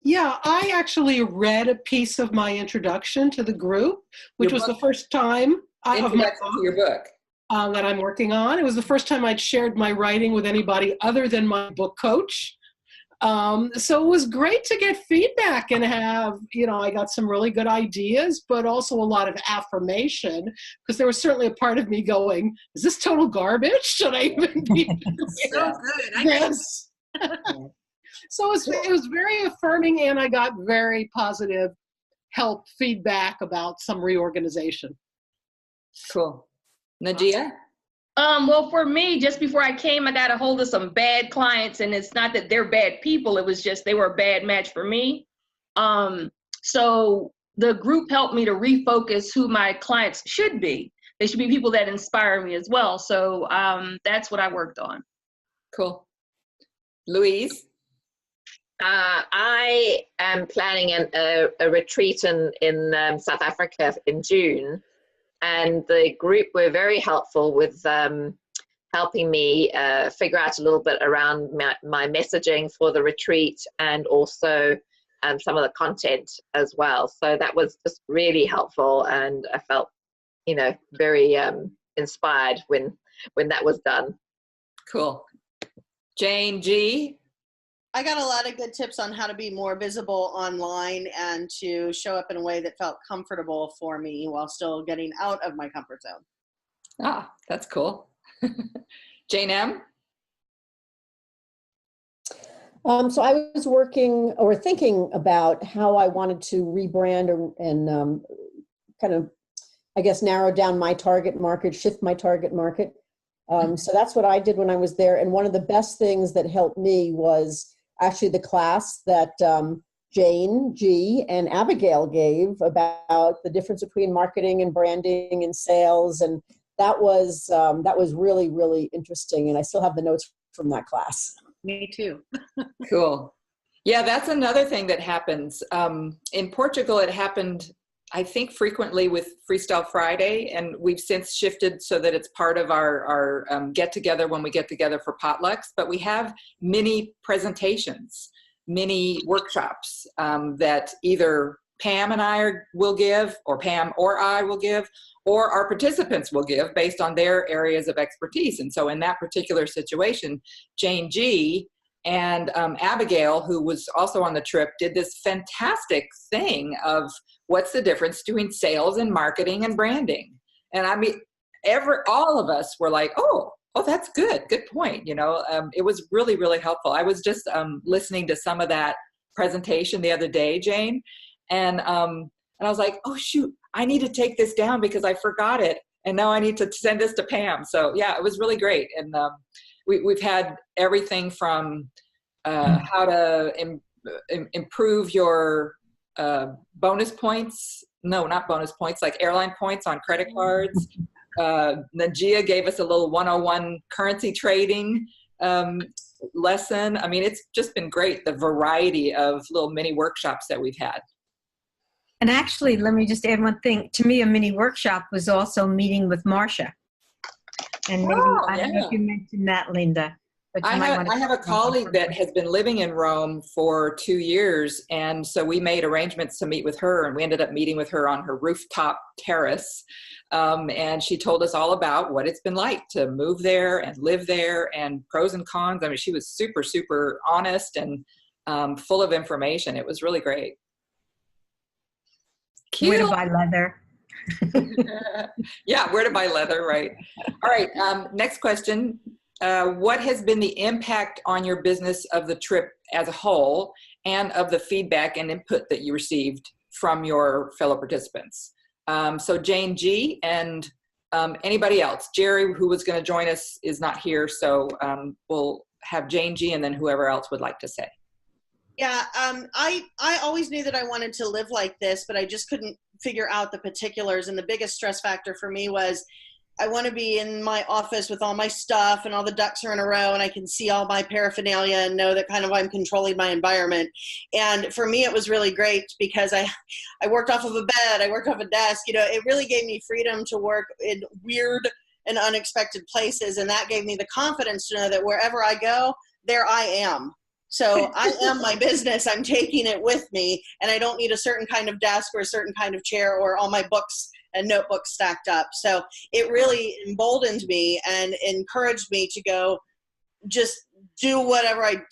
Yeah, I actually read a piece of my introduction to the group, which was the first time of your book that I'm working on. It was the first time I'd shared my writing with anybody other than my book coach. So it was great to get feedback and have, I got some really good ideas, but also a lot of affirmation, because there was certainly a part of me going, is this total garbage? Should I even be doing so good. this? So it was very affirming, and I got very positive feedback about some reorganization. Cool. Najia? Well, for me, just before I came, I got a hold of some bad clients, and it's not that they're bad people. It was just they were a bad match for me. So the group helped me to refocus who my clients should be. They should be people that inspire me as well. So that's what I worked on. Cool. Louise? I am planning a retreat in South Africa in June, and the group were very helpful with helping me figure out a little bit around my messaging for the retreat, and also some of the content as well. So that was just really helpful, and I felt, very inspired when that was done. Cool. Jane G? I got a lot of good tips on how to be more visible online and to show up in a way that felt comfortable for me while still getting out of my comfort zone. Ah, that's cool. Jane M? So I was working or thinking about how I wanted to rebrand and kind of, I guess, narrow down my target market, shift my target market. So that's what I did when I was there. And one of the best things that helped me was actually the class that Jane G and Abigail gave about the difference between marketing and branding and sales. And that was really, really interesting. And I still have the notes from that class. Me too. Cool. Yeah, that's another thing that happens. In Portugal, it happened, I think, frequently with Freestyle Friday, and we've since shifted so that it's part of our get-together when we get together for potlucks. But we have mini presentations, mini workshops that either Pam and I will give, or Pam or I will give, or our participants will give based on their areas of expertise. And so in that particular situation, Jane G. and Abigail, who was also on the trip, did this fantastic thing of what's the difference between sales and marketing and branding. And I mean, all of us were like, oh, that's good point. It was really, really helpful. I was just listening to some of that presentation the other day, Jane, and I was like, oh shoot, I need to take this down because I forgot it, and now I need to send this to Pam. So yeah, it was really great. And we've had everything from how to improve your bonus points. No, not bonus points, like airline points on credit cards. Then Gia gave us a little 101 currency trading lesson. I mean, it's just been great, the variety of little mini workshops that we've had. And actually, let me just add one thing. To me, a mini workshop was also meeting with Marcia. And maybe, I don't know if you mentioned that, Linda. But I have a colleague that has been living in Rome for 2 years, and so we made arrangements to meet with her, and we ended up meeting with her on her rooftop terrace, and she told us all about what it's been like to move there and live there, and pros and cons. I mean, she was super, super honest and full of information. It was really great. Cute. Where to buy leather. Yeah, where to buy leather, right. All right, next question. What has been the impact on your business of the trip as a whole, and of the feedback and input that you received from your fellow participants? So Jane G. and anybody else. Jerry, who was going to join us, is not here, so we'll have Jane G. and then whoever else would like to say. Yeah, I always knew that I wanted to live like this, but I just couldn't figure out the particulars. And the biggest stress factor for me was I want to be in my office with all my stuff and all the ducks are in a row and I can see all my paraphernalia and know that kind of I'm controlling my environment. And for me, it was really great because I worked off of a bed, I worked off a desk, it really gave me freedom to work in weird and unexpected places. And that gave me the confidence to know that wherever I go, there I am. So I am my business, I'm taking it with me, and I don't need a certain kind of desk or a certain kind of chair or all my books and notebooks stacked up. So it really emboldened me and encouraged me to go just do whatever I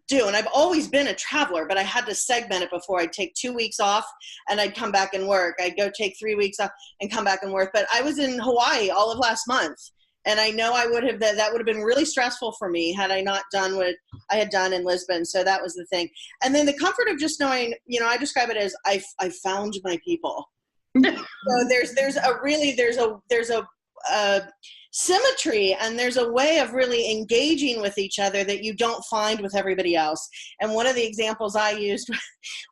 do. And I've always been a traveler, but I had to segment it before. I'd take 2 weeks off and I'd come back and work. I'd go take 3 weeks off and come back and work. But I was in Hawaii all of last month. And I know that would have been really stressful for me had I not done what I had done in Lisbon. So that was the thing. And then the comfort of just knowing, I describe it as I found my people. So there's a symmetry, and there's a way of really engaging with each other that you don't find with everybody else. And one of the examples I used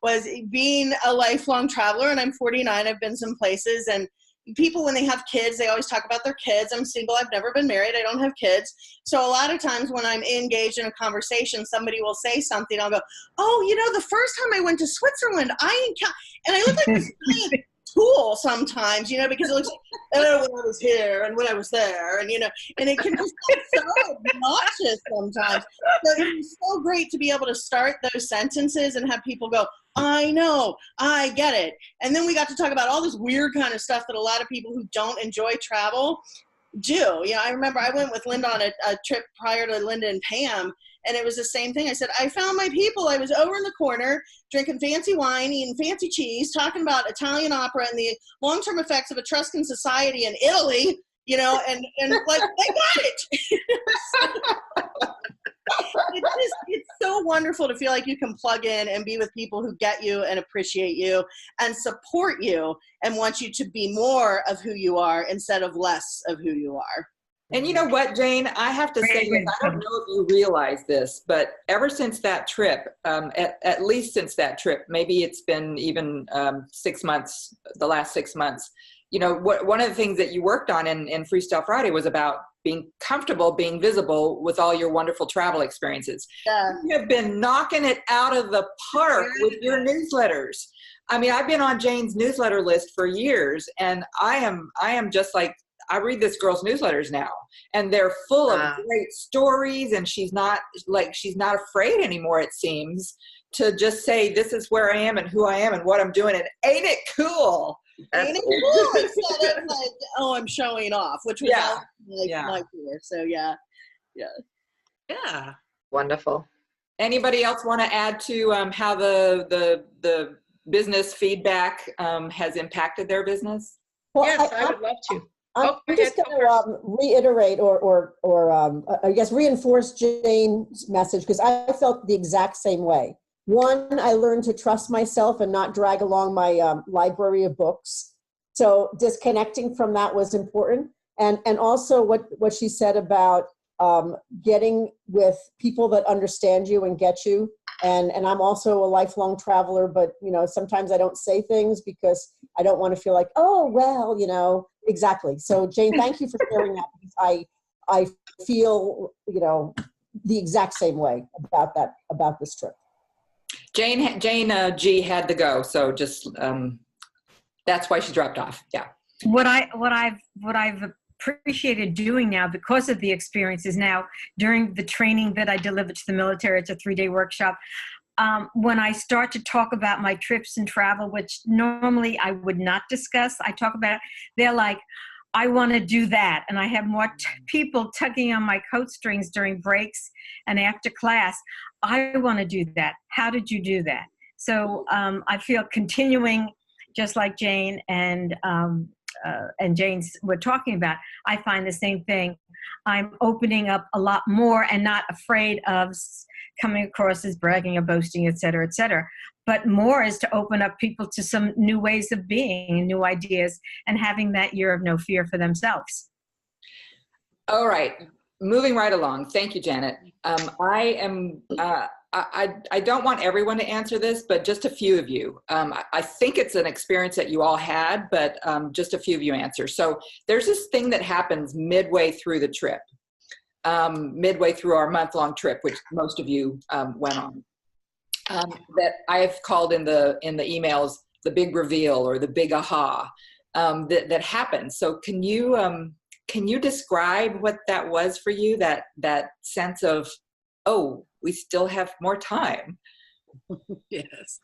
was being a lifelong traveler, and I'm 49, I've been some places, and people, when they have kids, they always talk about their kids. I'm single, I've never been married, I don't have kids. So a lot of times when I'm engaged in a conversation, somebody will say something, I'll go, oh, the first time I went to Switzerland, and I look like this giant tool sometimes, because it looks like, when I was here and when I was there, and it can just be so obnoxious sometimes. So it's so great to be able to start those sentences and have people go, I know, I get it. And then we got to talk about all this weird kind of stuff that a lot of people who don't enjoy travel do. I remember I went with Linda on a trip prior to Linda and Pam, and it was the same thing. I said, I found my people. I was over in the corner drinking fancy wine, eating fancy cheese, talking about Italian opera and the long-term effects of Etruscan society in Italy, and like, they got it. It's so wonderful to feel like you can plug in and be with people who get you and appreciate you and support you and want you to be more of who you are instead of less of who you are. And you know what, Jane, I have to say this, I don't know if you realize this, but ever since that trip, at least since that trip, maybe it's been even 6 months, the last 6 months, one of the things that you worked on in Freestyle Friday was about being comfortable, being visible with all your wonderful travel experiences. Yeah. You have been knocking it out of the park with your newsletters. I mean, I've been on Jane's newsletter list for years, and I am just like, I read this girl's newsletters now, and they're full of great stories, and she's not afraid anymore, it seems, to just say, this is where I am and who I am and what I'm doing, and ain't it cool? Ain't it cool? Instead of like, oh, I'm showing off, which was my fear. So yeah. Wonderful. Anybody else want to add to how the business feedback has impacted their business? Well, Yes, I would love to. I'm just going to reiterate or I guess reinforce Jane's message, because I felt the exact same way. One, I learned to trust myself and not drag along my library of books. So disconnecting from that was important. And also what she said about getting with people that understand you and get you. And I'm also a lifelong traveler, but sometimes I don't say things because I don't want to feel like, oh, well, exactly. So Jane, thank you for sharing that, because I feel, the exact same way about this trip. Jane G had to go, so just that's why she dropped off. Yeah. What I've appreciated doing now, because of the experiences now during the training that I delivered to the military, it's a 3-day workshop. When I start to talk about my trips and travel, which normally I would not discuss, I talk about it, they're like, I want to do that. And I have more people tugging on my coat strings during breaks and after class. I want to do that. How did you do that? So I feel continuing, just like Jane and Jane's were talking about, I find the same thing. I'm opening up a lot more and not afraid of coming across as bragging or boasting, et cetera, but more is to open up people to some new ways of being and new ideas, and having that year of no fear for themselves. All right, moving right along. Thank you, Janet. I don't want everyone to answer this, but just a few of you. I think it's an experience that you all had, but just a few of you answer. So there's this thing that happens midway through the trip, midway through our month-long trip, which most of you went on, that I've called in the emails the big reveal or the big aha that happens. So can you describe what that was for you? That sense of, oh, we still have more time. Yes.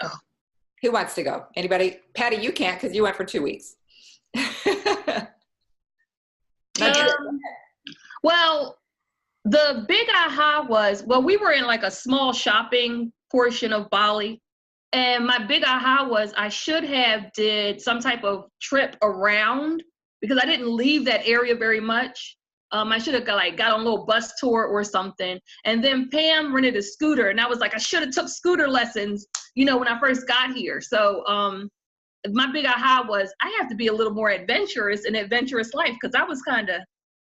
Oh. Who wants to go? Anybody? Patty, you can't because you went for 2 weeks. Well, the big aha was, we were in like a small shopping portion of Bali. And my big aha was I should have did some type of trip around, because I didn't leave that area very much. I should have got on a little bus tour or something. And then Pam rented a scooter, and I was like, I should have took scooter lessons, when I first got here. So my big aha was I have to be a little more adventurous in adventurous life, because I was kind of,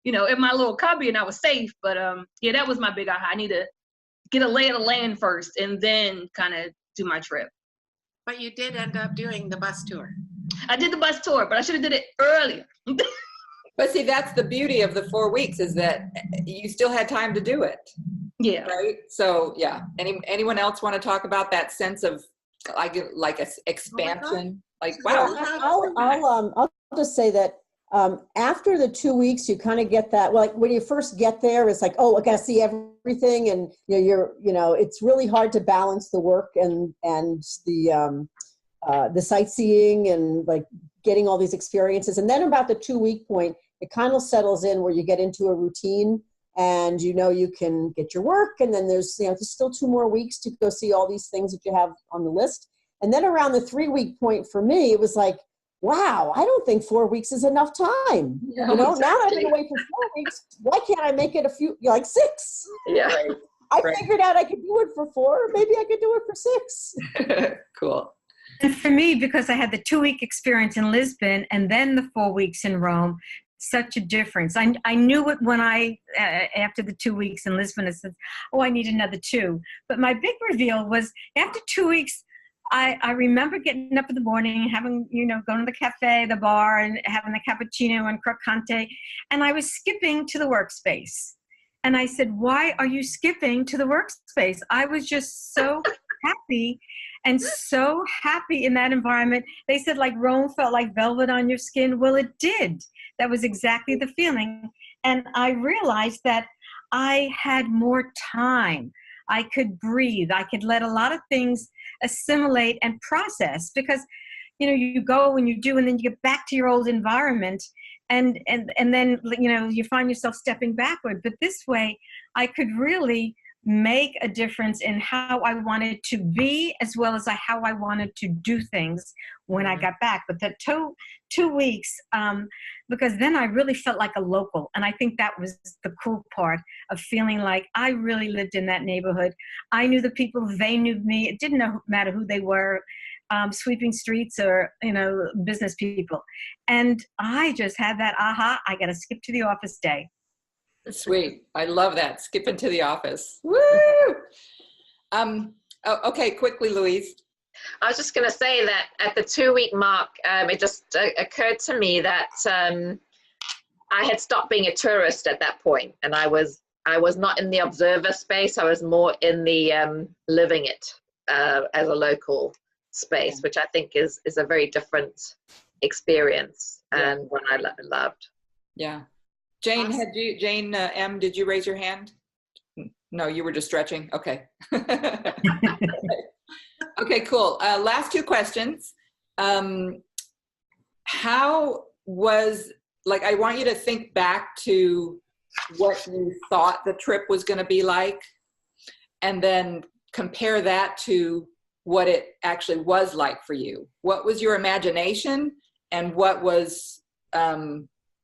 in my little cubby and I was safe. But yeah, that was my big aha. I need to get a lay of the land first and then kind of do my trip. But you did end up doing the bus tour. I did the bus tour, but I should have did it earlier. But see, that's the beauty of the 4 weeks, is that you still had time to do it. Yeah. Right. So yeah. Anyone else want to talk about that sense of like a expansion? Like, wow. I'll just say that after the 2 weeks, you kind of get that. Like when you first get there, it's like, oh, I got to see everything, and it's really hard to balance the work and the sightseeing and like getting all these experiences. And then about the 2 week point, it kind of settles in where you get into a routine, and you can get your work, and then there's still 2 more weeks to go see all these things that you have on the list. And then around the 3 week point for me, it was like, wow, I don't think 4 weeks is enough time. No, now that I've been away for 4 weeks, why can't I make it 6? Yeah. I figured out I could do it for 4. Maybe I could do it for 6. Cool. And for me, because I had the 2 week experience in Lisbon and then the 4 weeks in Rome, such a difference. I knew it when after the 2 weeks in Lisbon, I said, oh, I need another 2. But my big reveal was after 2 weeks, I remember getting up in the morning and having, going to the cafe, the bar, and having the cappuccino and croccante, and I was skipping to the workspace. And I said, why are you skipping to the workspace? I was just so happy and so happy in that environment. They said, like, Rome felt like velvet on your skin. Well, it did. That was exactly the feeling. And I realized that I had more time. I could breathe. I could let a lot of things assimilate and process, because, you go and you do, and then you get back to your old environment, and then, you find yourself stepping backward. But this way, I could really make a difference in how I wanted to be, as well as how I wanted to do things when I got back. But the two weeks, because then I really felt like a local. And I think that was the cool part of feeling like I really lived in that neighborhood. I knew the people, they knew me. It didn't matter who they were, sweeping streets or, business people. And I just had that, I got to skip to the office day. Sweet. I love that. Skipping to the office. Woo! Okay, quickly, Louise. I was just going to say that at the 2-week mark, it just occurred to me that I had stopped being a tourist at that point, and I was not in the observer space. I was more in the living it as a local space, which I think is a very different experience, and one I loved. Yeah. Jane, Awesome. M, did you raise your hand? No, you were just stretching. Okay. Okay, cool. Last 2 questions. How was, I want you to think back to what you thought the trip was going to be like, and then compare that to what it actually was like for you. What was your imagination, and what was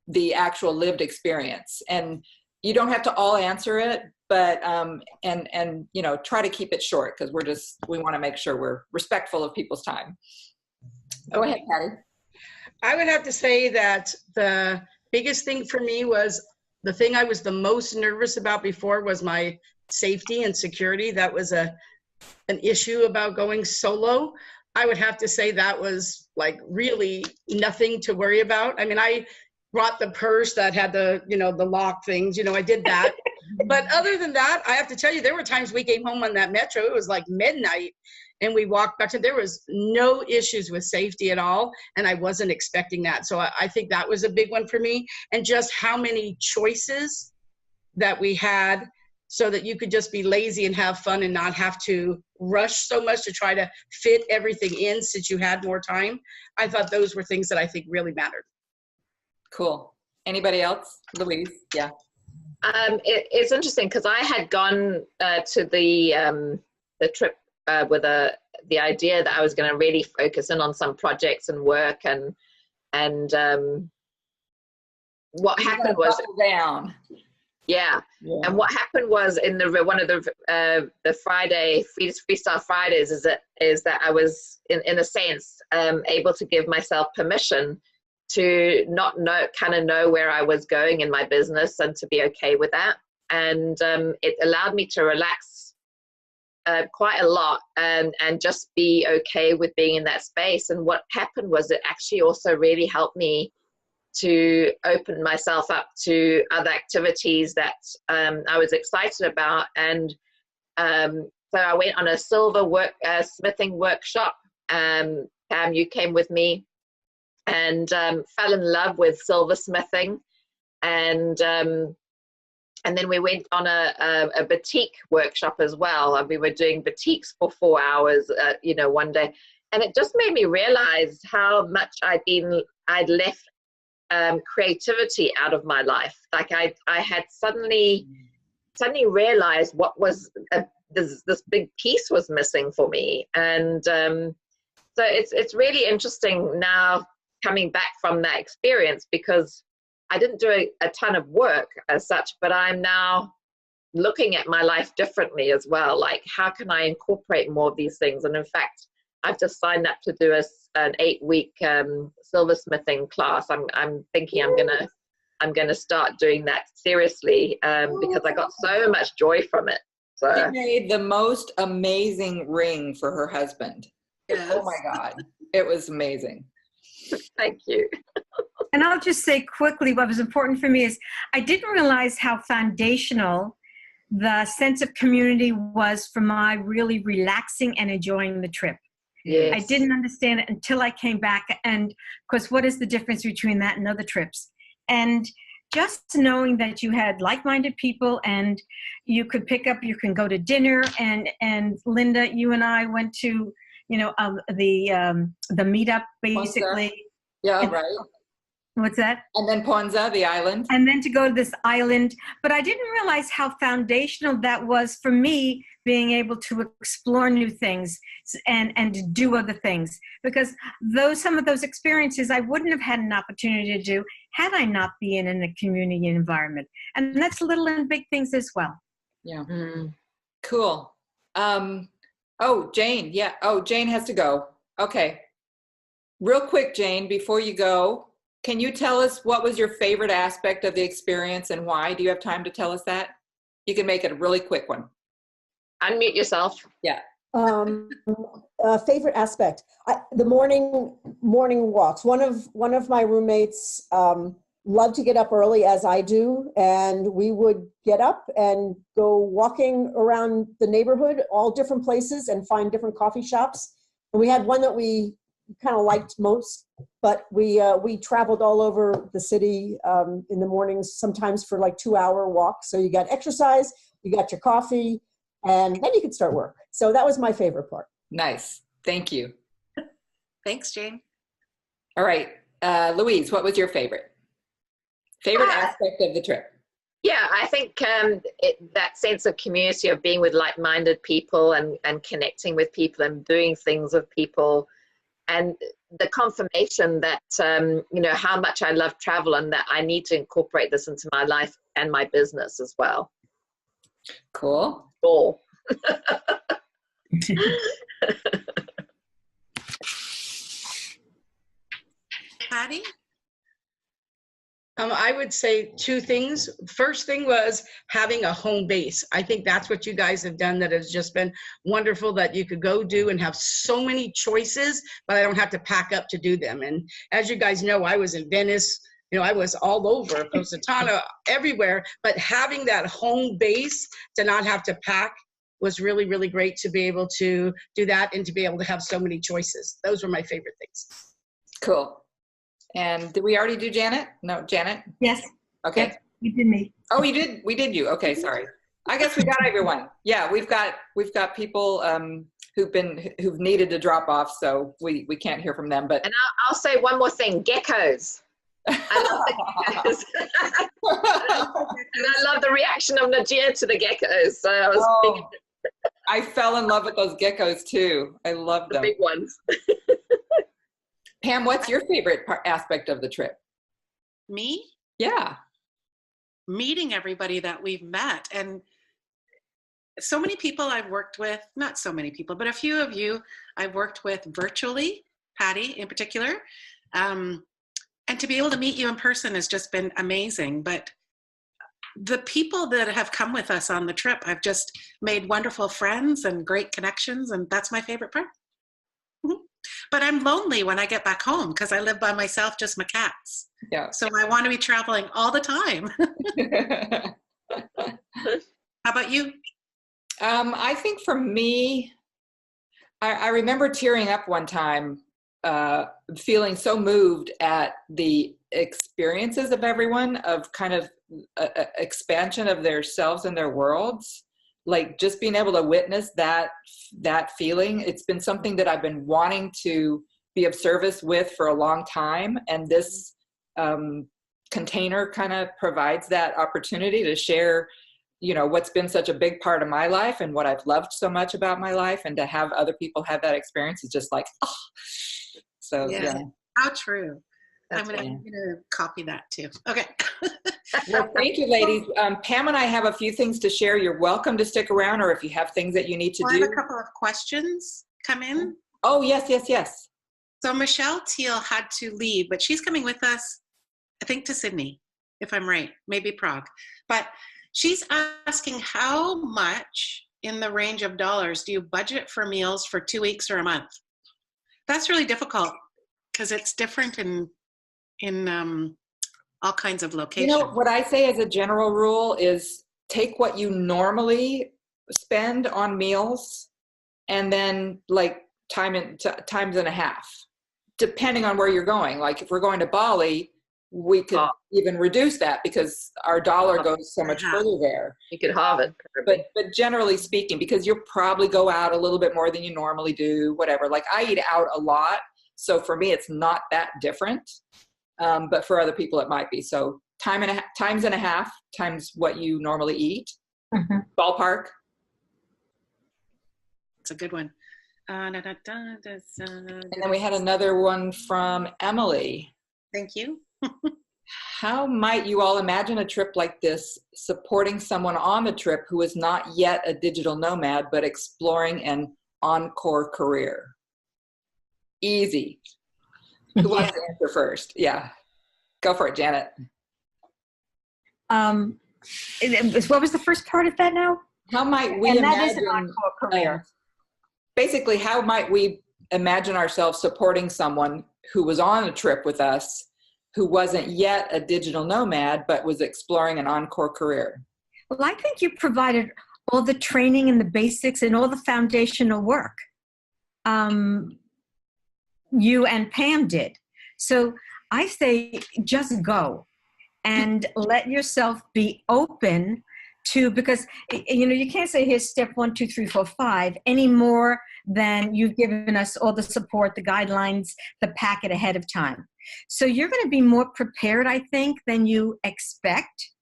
the actual lived experience? And you don't have to all answer it, but and try to keep it short, because we want to make sure we're respectful of people's time. Go ahead, Patty. I would have to say that the biggest thing for me was the thing I was the most nervous about before was my safety and security. That was an issue about going solo. I would have to say that was really nothing to worry about. I mean, I brought the purse that had the lock things, I did that. But other than that, I have to tell you, there were times we came home on that metro, it was like midnight, and we walked back to, there was no issues with safety at all. And I wasn't expecting that. So I think that was a big one for me. And just how many choices that we had, so that you could just be lazy and have fun and not have to rush so much to try to fit everything in, since you had more time. I thought those were things that I think really mattered. Cool. Anybody else? Louise? Yeah. It's interesting, because I had gone to the trip with the idea that I was going to really focus in on some projects and work, and what happened was down. Yeah. And what happened was in one of the Friday Freestyle Fridays is that I was in a sense able to give myself permission to not know where I was going in my business, and to be okay with that. And it allowed me to relax quite a lot, and just be okay with being in that space. And what happened was it actually also really helped me to open myself up to other activities that I was excited about. And so I went on a silver smithing workshop. Pam, you came with me, and fell in love with silversmithing, and then we went on a batik workshop as well, and we were doing batiks for 4 hours, one day, and it just made me realize how much I'd left creativity out of my life. Like I had suddenly realized what was this big piece was missing for me, and so it's really interesting now, coming back from that experience, because I didn't do a ton of work as such, but I'm now looking at my life differently as well. Like, how can I incorporate more of these things? And in fact, I've just signed up to do an 8-week silversmithing class. I'm thinking I'm gonna start doing that seriously, because I got so much joy from it. So she made the most amazing ring for her husband. Yes. Oh my God. It was amazing. Thank you. And I'll just say quickly, what was important for me is I didn't realize how foundational the sense of community was for my really relaxing and enjoying the trip. Yes. I didn't understand it until I came back. And of course, what is the difference between that and other trips? And just knowing that you had like-minded people and you could pick up, you can go to dinner. And Linda, you and I went to, the meetup basically. Yeah, right. What's that? And then Ponza, the island. And then to go to this island. But I didn't realize how foundational that was for me being able to explore new things and do other things. Because some of those experiences I wouldn't have had an opportunity to do had I not been in a community environment. And that's little and big things as well. Yeah. Cool. Oh, Jane. Yeah. Oh, Jane has to go. Okay. Real quick, Jane, before you go, can you tell us what was your favorite aspect of the experience and why? Do you have time to tell us that? You can make it a really quick one. Unmute yourself. Yeah. Favorite aspect, the morning walks. One of my roommates loved to get up early, as I do, and we would get up and go walking around the neighborhood, all different places, and find different coffee shops. And we had one that we kind of liked most, but we traveled all over the city in the mornings, sometimes for like 2-hour walks. So you got exercise, you got your coffee, and then you could start work. So that was my favorite part. Nice. Thank you. Thanks, Jane. All right. Louise, what was your favorite aspect of the trip? Yeah, I think that sense of community, of being with like-minded people and connecting with people and doing things with people, and the confirmation that, how much I love travel and that I need to incorporate this into my life and my business as well. Cool. Cool. Patty? I would say 2 things. First thing was having a home base. I think that's what you guys have done that has just been wonderful, that you could go do and have so many choices, but I don't have to pack up to do them. And as you guys know, I was in Venice, I was all over, Positano, everywhere, but having that home base to not have to pack was really, really great to be able to do that and to be able to have so many choices. Those were my favorite things. Cool. And did we already do Janet? No, Janet? Yes. Okay. Yes, you did me. Oh, you did? We did you. Okay, sorry. I guess we got everyone. Yeah, we've got people who've needed to drop off, so we can't hear from them. But and I'll say one more thing: geckos. I love the geckos. And I love the reaction of Najir to the geckos. So I fell in love with those geckos too. I love them. The big ones. Pam, what's your favorite aspect of the trip? Me? Yeah. Meeting everybody that we've met. And so many people I've worked with, not so many people, but a few of you I've worked with virtually, Patty in particular. And to be able to meet you in person has just been amazing. But the people that have come with us on the trip, I've just made wonderful friends and great connections. And that's my favorite part. But I'm lonely when I get back home because I live by myself, just my cats. Yeah. So I want to be traveling all the time. How about you? I think for me, I remember tearing up one time, feeling so moved at the experiences of everyone, of kind of expansion of their selves and their worlds. Like just being able to witness that feeling. It's been something that I've been wanting to be of service with for a long time. And this container kind of provides that opportunity to share, what's been such a big part of my life and what I've loved so much about my life, and to have other people have that experience is just like, oh. So yeah. How true. That's I'm going to copy that too. Okay. Well, thank you, ladies. Pam and I have a few things to share. You're welcome to stick around, or if you have things that you need to do. I have a couple of questions come in. Oh, yes. So Michelle Teal had to leave, but she's coming with us, I think, to Sydney, if I'm right, maybe Prague. But she's asking, how much in the range of dollars do you budget for meals for 2 weeks or a month? That's really difficult because it's different in all kinds of locations. You know, what I say as a general rule is take what you normally spend on meals and then like times and a half, depending on where you're going. Like if we're going to Bali, we could even reduce that because our dollar goes so much further there. You could halve it. But generally speaking, because you'll probably go out a little bit more than you normally do, whatever. Like I eat out a lot, so for me it's not that different. But for other people it might be. So times and a half times what you normally eat. Mm-hmm. Ballpark. It's a good one. And then we had another one from Emily. Thank you. How might you all imagine a trip like this supporting someone on the trip who is not yet a digital nomad, but exploring an encore career? Easy. Who wants to answer first? Yeah. Go for it, Janet. What was the first part of that now? How might we and imagine, that is an encore career. Basically, how might we imagine ourselves supporting someone who was on a trip with us who wasn't yet a digital nomad, but was exploring an encore career? Well, I think you provided all the training and the basics and all the foundational work. You and Pam did. So I say just go and let yourself be open to, because you can't say here's step 1, 2, 3, 4, 5 any more than you've given us all the support, the guidelines, the packet ahead of time. So you're going to be more prepared, I think, than you expect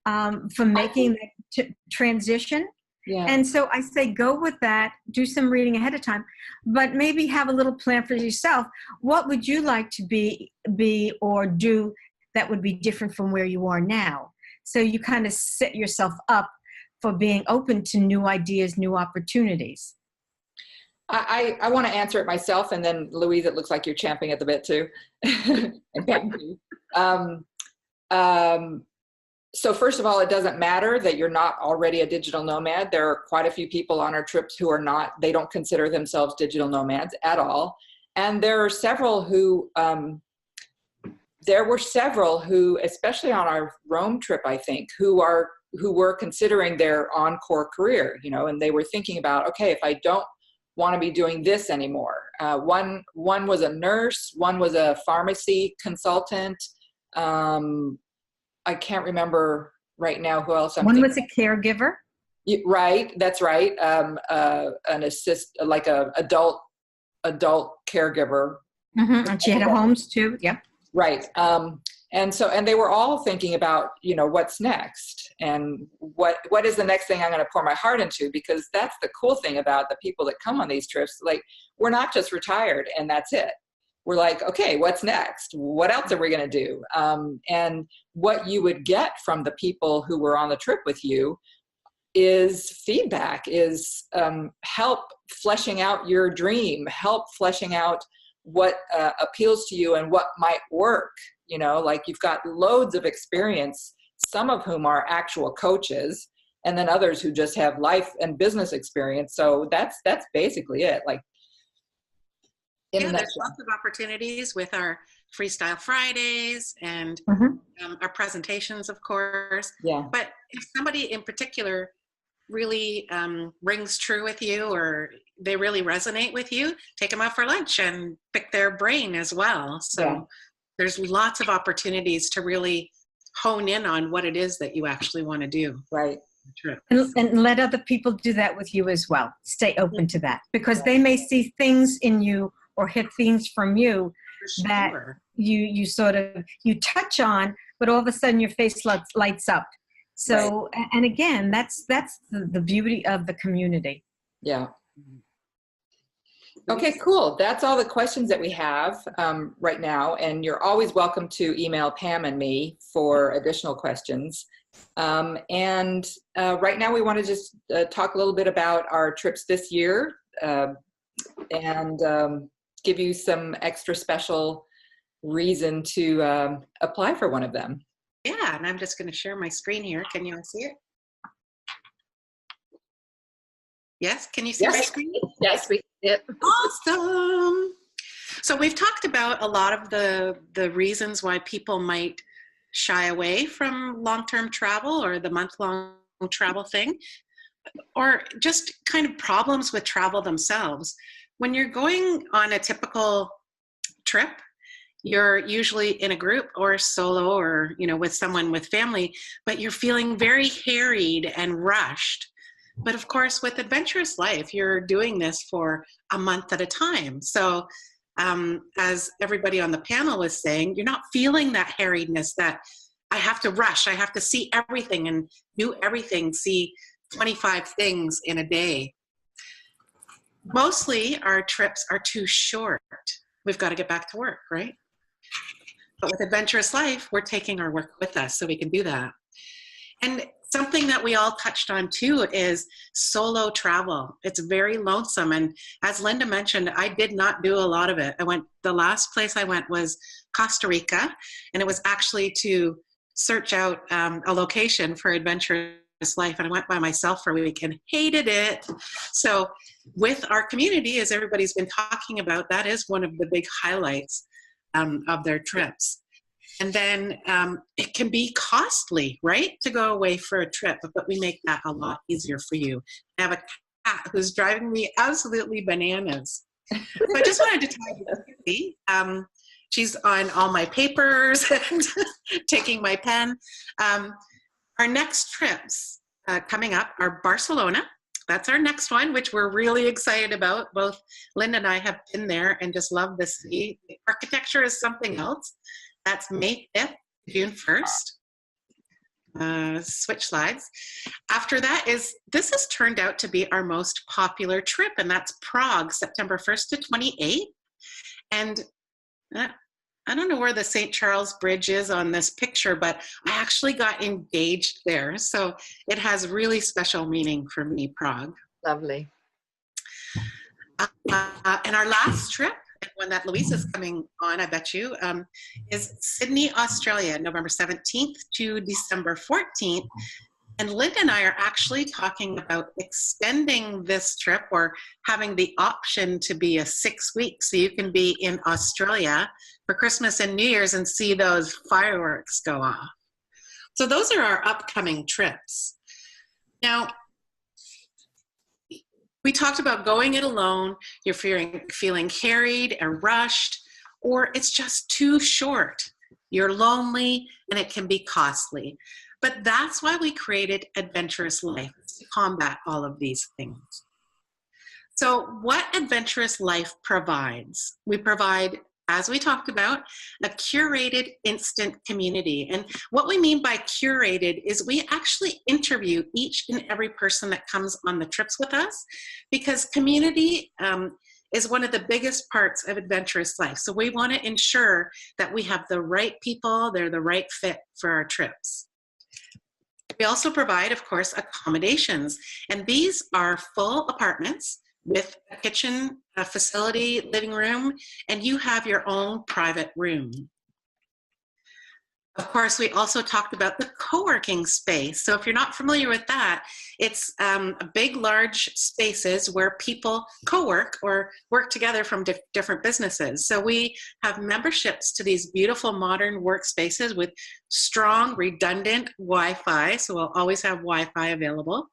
for making that transition. Yeah. And so I say go with that, do some reading ahead of time, but maybe have a little plan for yourself. What would you like to be or do that would be different from where you are now? So you kind of set yourself up for being open to new ideas, new opportunities. I want to answer it myself, and then Louise, it looks like you're champing at the bit too. And Pam too. So first of all, it doesn't matter that you're not already a digital nomad. There are quite a few people on our trips who are not, they don't consider themselves digital nomads at all. And there are several who, especially on our Rome trip, I think, who were considering their encore career, and they were thinking about, okay, if I don't want to be doing this anymore. One was a nurse, one was a pharmacy consultant. I can't remember right now who else. One was a caregiver. Right, that's right. An like a adult caregiver. Mm-hmm. And she had homes too. Yep. Right. And they were all thinking about, what's next and what is the next thing I'm going to pour my heart into, because that's the cool thing about the people that come on these trips. Like, we're not just retired and that's it. We're like, okay, what's next? What else are we going to do? And what you would get from the people who were on the trip with you is feedback, is help fleshing out your dream, help fleshing out what appeals to you and what might work. Like, you've got loads of experience, some of whom are actual coaches, and then others who just have life and business experience. So that's basically it. Like, there's lots of opportunities with our Freestyle Fridays and our presentations, of course. Yeah. But if somebody in particular really rings true with you, or they really resonate with you, take them out for lunch and pick their brain as well. So there's lots of opportunities to really hone in on what it is that you actually want to do. Right. And let other people do that with you as well. Stay open to that, because they may see things in you or hit things from you that you sort of, you touch on, but all of a sudden your face lights up. So, and again, that's the beauty of the community. Yeah. Okay, cool. That's all the questions that we have right now. And you're always welcome to email Pam and me for additional questions. Right now we want to just talk a little bit about our trips this year and give you some extra special reason to apply for one of them. Yeah, and I'm just going to share my screen here. Can you all see it? Yes, can you see my screen? Yes, we see it. Awesome. So we've talked about a lot of the reasons why people might shy away from long-term travel or the month-long travel thing, or just kind of problems with travel themselves. When you're going on a typical trip, you're usually in a group or solo or, you know, with someone with family, but you're feeling very harried and rushed. But of course, with Adventurous Life, you're doing this for a month at a time. So as everybody on the panel was saying, you're not feeling that harriedness that I have to rush, I have to see everything and do everything, see 25 things in a day. Mostly our trips are too short. We've got to get back to work, right? But with Adventurous Life, we're taking our work with us so we can do that. And something that we all touched on too is solo travel. It's very lonesome. And as Linda mentioned, I did not do a lot of it. The last place I went was Costa Rica, and it was actually to search out a location for Adventurous Life. And I went by myself for a week and hated it. So with our community, as everybody's been talking about, that is one of the big highlights of their trips. And then it can be costly, right, to go away for a trip, but we make that a lot easier for you. I have a cat who's driving me absolutely bananas. So I just wanted to tell you quickly, she's on all my papers and taking my pen. Our next trips coming up are Barcelona. That's our next one, which we're really excited about. Both Linda and I have been there and just love the city. The architecture is something else. That's May 5th, June 1st. Switch slides. After that this has turned out to be our most popular trip, and that's Prague, September 1st to 28th. And I don't know where the St. Charles Bridge is on this picture, but I actually got engaged there. So it has really special meaning for me, Prague. Lovely. And our last trip, one that Louise is coming on, I bet you, is Sydney, Australia, November 17th to December 14th. And Linda and I are actually talking about extending this trip or having the option to be a 6 weeks, so you can be in Australia for Christmas and New Year's and see those fireworks go off. So those are our upcoming trips. Now, we talked about going it alone, you're feeling carried and rushed, or it's just too short. You're lonely and it can be costly. But that's why we created Adventurous Life, to combat all of these things. So what Adventurous Life provides? We provide, as we talked about, a curated instant community. And what we mean by curated is we actually interview each and every person that comes on the trips with us, because community is one of the biggest parts of Adventurous Life. So we want to ensure that we have the right people, they're the right fit for our trips. We also provide, of course, accommodations, and these are full apartments with a kitchen, a facility, living room, and you have your own private room. Of course, we also talked about the co-working space. So if you're not familiar with that, it's big, large spaces where people co-work or work together from different businesses. So we have memberships to these beautiful modern workspaces with strong, redundant Wi-Fi. So we'll always have Wi-Fi available.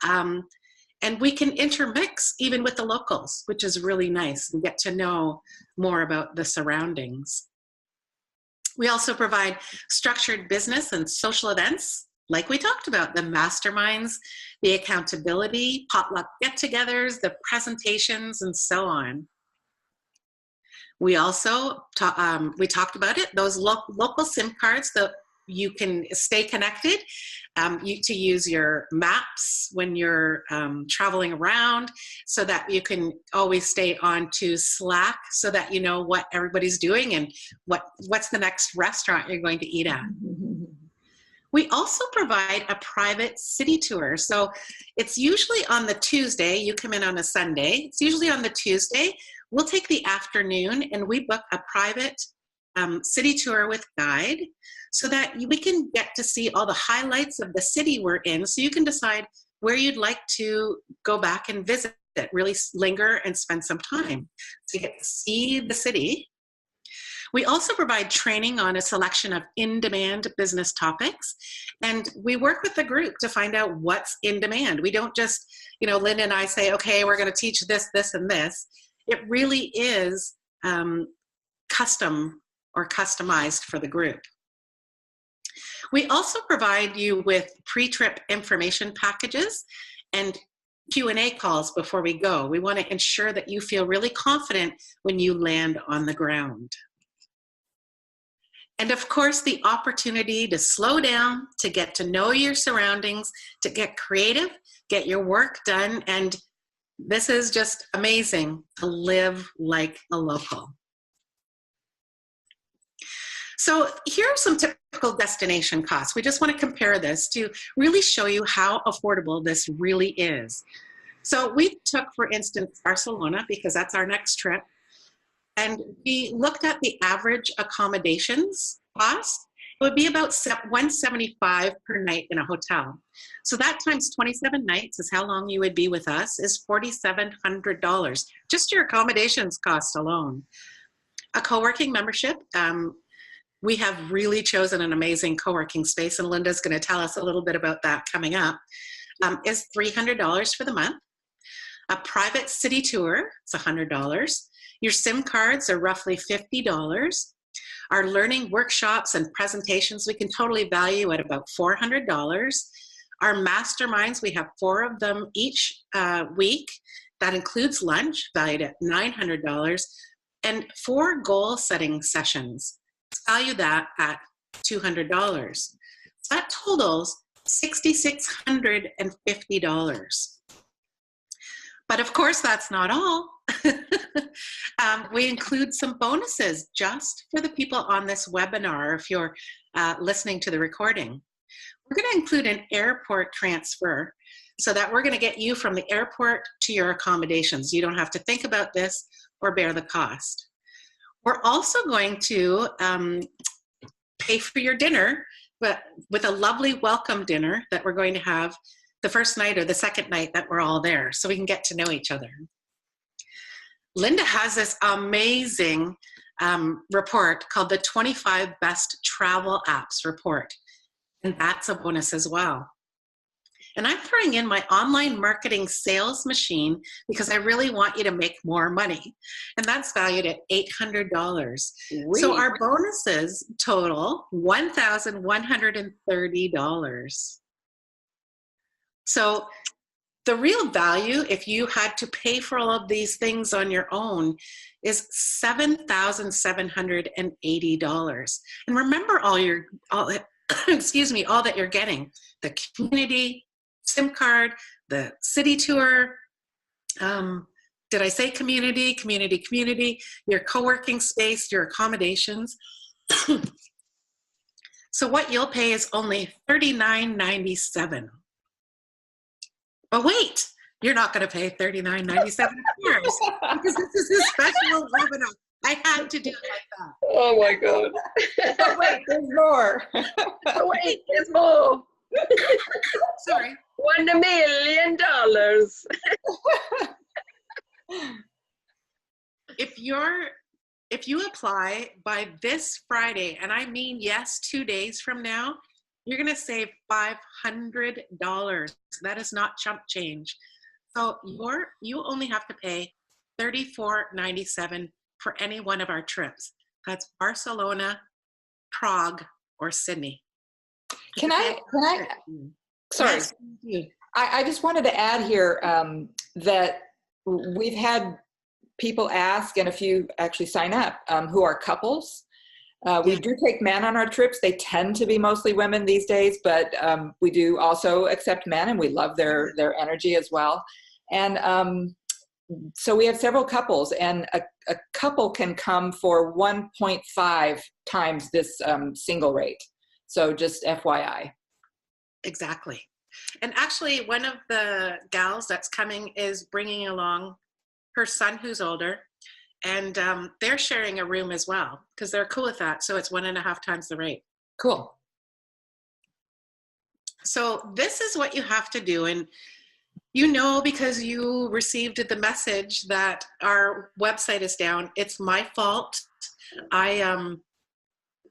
And we can intermix even with the locals, which is really nice, and get to know more about the surroundings. We also provide structured business and social events, like we talked about, the masterminds, the accountability, potluck get-togethers, the presentations, and so on. We also, we talked about it, those local SIM cards that you can stay connected, to use your maps when you're traveling around, so that you can always stay on to Slack so that you know what everybody's doing and what's the next restaurant you're going to eat at. We also provide a private city tour. So it's usually on the Tuesday. You come in on a Sunday. It's usually on the Tuesday. We'll take the afternoon and we book a private city tour with guide, so that we can get to see all the highlights of the city we're in, so you can decide where you'd like to go back and visit it, really linger and spend some time to get to see the city. We also provide training on a selection of in-demand business topics, and we work with the group to find out what's in demand. We don't just, Linda and I say, okay, we're going to teach this, this, and this. It really is custom or customized for the group. We also provide you with pre-trip information packages and Q&A calls before we go. We want to ensure that you feel really confident when you land on the ground. And of course, the opportunity to slow down, to get to know your surroundings, to get creative, get your work done, and this is just amazing, to live like a local. So here are some typical destination costs. We just want to compare this to really show you how affordable this really is. So we took, for instance, Barcelona, because that's our next trip. And we looked at the average accommodations cost. It would be about $175 per night in a hotel. So that times 27 nights is how long you would be with us, is $4,700, just your accommodations cost alone. A co-working membership, we have really chosen an amazing co-working space, and Linda's going to tell us a little bit about that coming up, is $300 for the month. A private city tour, it's $100. Your SIM cards are roughly $50. Our learning workshops and presentations, we can totally value at about $400. Our masterminds, we have 4 of them each week. That includes lunch, valued at $900. And 4 goal setting sessions, value that at $200. So that totals $6,650. But of course, that's not all. We include some bonuses just for the people on this webinar if you're listening to the recording. We're going to include an airport transfer so that we're going to get you from the airport to your accommodations. You don't have to think about this or bear the cost. We're also going to pay for your dinner, but with a lovely welcome dinner that we're going to have the first night or the second night that we're all there, so we can get to know each other. Linda has this amazing report called the 25 Best Travel Apps Report, and that's a bonus as well. And I'm throwing in my online marketing sales machine because I really want you to make more money, and that's valued at $800. So our bonuses total $1,130. So the real value, if you had to pay for all of these things on your own, is $7,780. And remember all that you're getting: the community, SIM card, the city tour. Did I say community, your co-working space, your accommodations? So what you'll pay is only $39.97. But wait, you're not going to pay $39.97, of course, because this is a special webinar. I had to do it like that. Oh my God. Oh, wait, there's more. Oh, wait, there's more. Sorry. $1 million. If you apply by this Friday, and I mean, yes, 2 days from now, you're going to save $500. That is not chump change. So you only have to pay $34.97 for any one of our trips. That's Barcelona, Prague, or Sydney. Sorry. I just wanted to add here that we've had people ask, and a few actually sign up, who are couples. We do take men on our trips. They tend to be mostly women these days, but we do also accept men, and we love their energy as well. And so we have several couples, and a couple can come for 1.5 times this single rate. So just FYI. Exactly. And actually, one of the gals that's coming is bringing along her son who's older, and they're sharing a room as well because they're cool with that. So it's 1.5 times the rate. Cool. So this is what you have to do. And You know, because you received the message that our website is down. It's my fault. You don't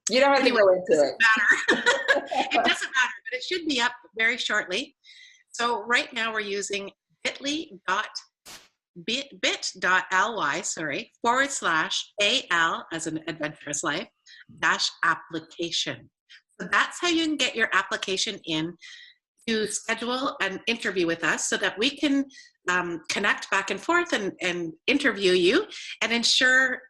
have to go into it. It doesn't matter, but it should be up very shortly. So right now we're using bit.ly/AL as an adventurous life -application. So that's how you can get your application in to schedule an interview with us so that we can connect back and forth and interview you and ensure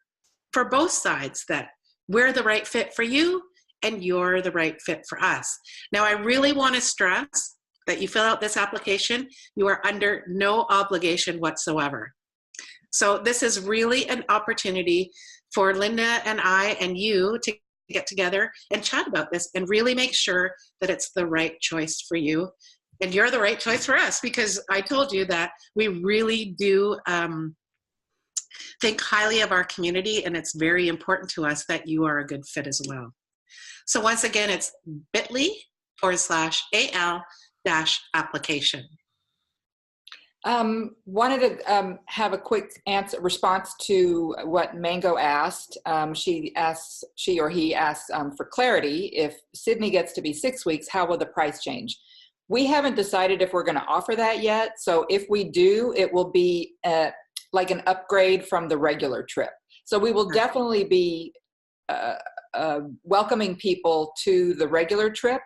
for both sides that we're the right fit for you and you're the right fit for us. Now, I really want to stress that you fill out this application, you are under no obligation whatsoever. So this is really an opportunity for Linda and I and you to get together and chat about this and really make sure that it's the right choice for you and you're the right choice for us, because I told you that we really do think highly of our community, and it's very important to us that you are a good fit as well. So once again, it's bit.ly/AL-application. Wanted to have a quick response to what Mango asked. She or he asked for clarity. If Sydney gets to be 6 weeks, how will the price change? We haven't decided if we're going to offer that yet. So if we do, it will be like an upgrade from the regular trip. So we will definitely be welcoming people to the regular trip,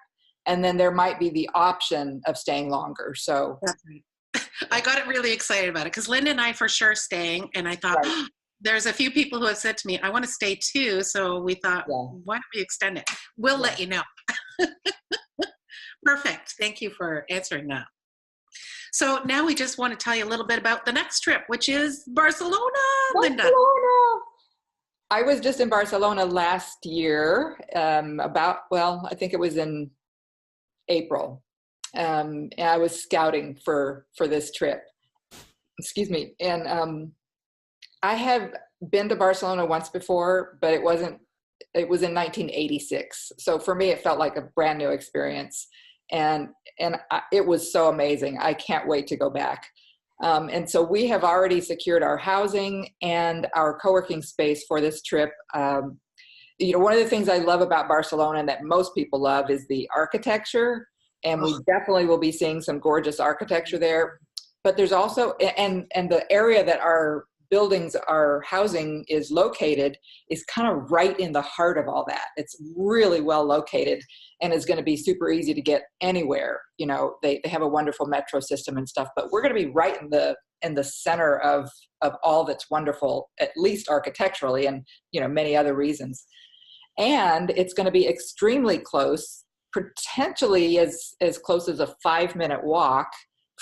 and then there might be the option of staying longer. So that's right. I got really excited about it because Linda and I for sure staying, and I thought there's a few people who have said to me, I want to stay too. So we thought, why don't we extend it? We'll let you know. Perfect. Thank you for answering that. So now we just want to tell you a little bit about the next trip, which is Barcelona, Linda. I was just in Barcelona last year, I think it was in April. And I was scouting for this trip. Excuse me. And I have been to Barcelona once before, but it was in 1986. So for me, it felt like a brand new experience. And it was so amazing. I can't wait to go back. And so we have already secured our housing and our co-working space for this trip. One of the things I love about Barcelona and that most people love is the architecture. And we definitely will be seeing some gorgeous architecture there. But there's also, and the area that our buildings, our housing is located is kind of right in the heart of all that. It's really well located and is going to be super easy to get anywhere. They have a wonderful metro system and stuff, but we're going to be right in the center of all that's wonderful, at least architecturally and, many other reasons. And it's going to be extremely close, potentially as close as a 5-minute walk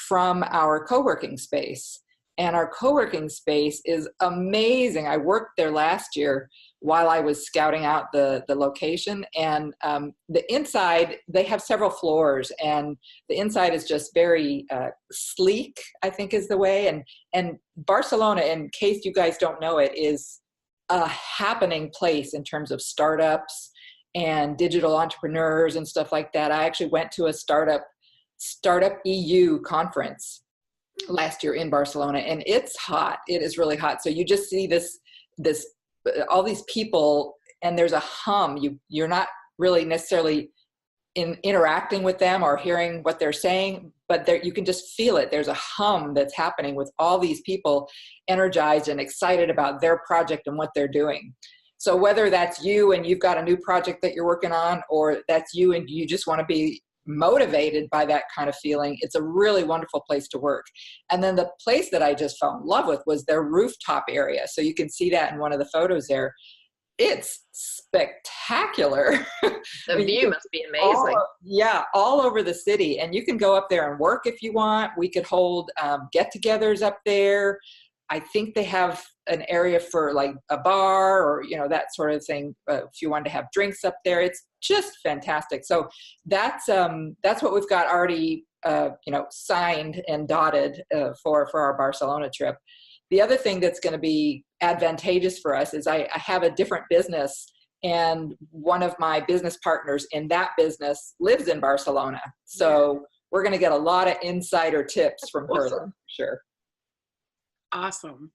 from our co-working space. And our co-working space is amazing. I worked there last year while I was scouting out the location. And the inside, they have several floors, and the inside is just very sleek, I think is the way. And Barcelona, in case you guys don't know it, is a happening place in terms of startups and digital entrepreneurs and stuff like that. I actually went to a startup EU conference last year in Barcelona, and it's hot. It is really hot. So you just see this all these people, and there's a hum. You're not really necessarily interacting with them or hearing what they're saying, but you can just feel it. There's a hum that's happening with all these people energized and excited about their project and what they're doing. So whether that's you and you've got a new project that you're working on, or that's you and you just want to be motivated by that kind of feeling, it's a really wonderful place to work. And then the place that I just fell in love with was their rooftop area. So you can see that in one of the photos there. It's spectacular. The view must be amazing. All over the city. And you can go up there and work if you want. We could hold get-togethers up there. I think they have an area for like a bar or, that sort of thing. If you wanted to have drinks up there, it's just fantastic. So that's what we've got already, signed and dotted for our Barcelona trip. The other thing that's going to be advantageous for us is I have a different business, and one of my business partners in that business lives in Barcelona. So we're going to get a lot of insider tips from her, Awesome. for sure. Awesome.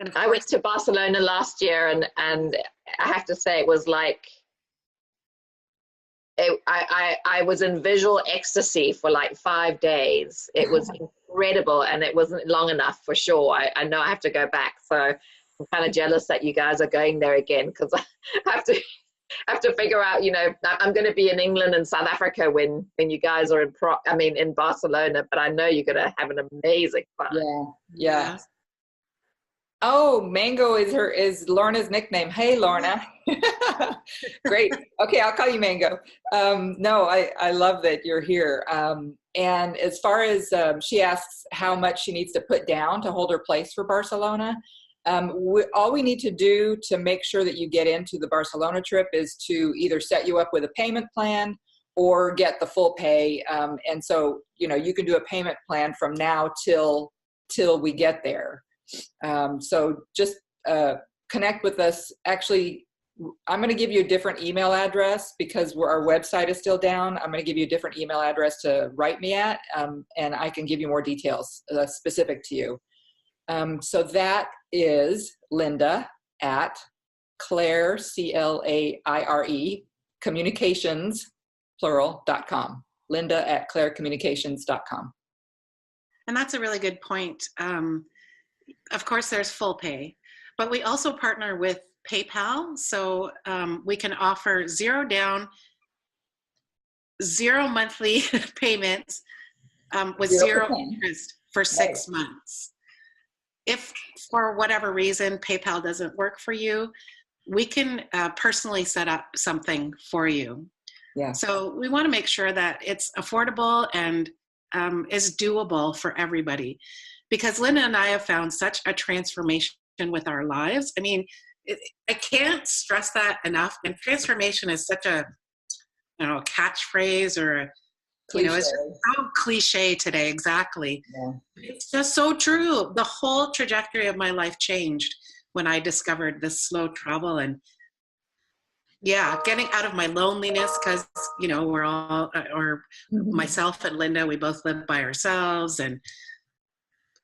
And of I course, went to Barcelona last year, and I have to say it was like, I was in visual ecstasy for like 5 days. It was incredible, and it wasn't long enough for sure. I know I have to go back, so I'm kind of jealous that you guys are going there again, because I have to figure out, you know, I'm going to be in England and South Africa when you guys are in Barcelona, but I know you're going to have an amazing fun. Yeah. Yeah. Oh, Mango is Lorna's nickname. Hey, Lorna. Great. Okay, I'll call you Mango. No, I love that you're here. And as far as she asks how much she needs to put down to hold her place for Barcelona, all we need to do to make sure that you get into the Barcelona trip is to either set you up with a payment plan or get the full pay. And so, you know, you can do a payment plan from now till we get there. So just connect with us. Actually, I'm going to give you a different email address because our website is still down. I'm going to give you a different email address to write me at, and I can give you more details specific to you. So that is Linda at Claire, CLAIRE, communications, plural.com. Linda at clairecommunications.com. and that's a really good point. Of course, there's full pay, but we also partner with PayPal, so we can offer 0 down, 0 monthly payments with 0 interest for 6 months. If for whatever reason PayPal doesn't work for you, we can personally set up something for you. Yeah. So we want to make sure that it's affordable and is doable for everybody. Because Linda and I have found such a transformation with our lives. I mean, I can't stress that enough. And transformation is such a, catchphrase or, it's so cliche today. Exactly. Yeah. It's just so true. The whole trajectory of my life changed when I discovered this slow travel and getting out of my loneliness because, we're all, or myself and Linda, we both live by ourselves and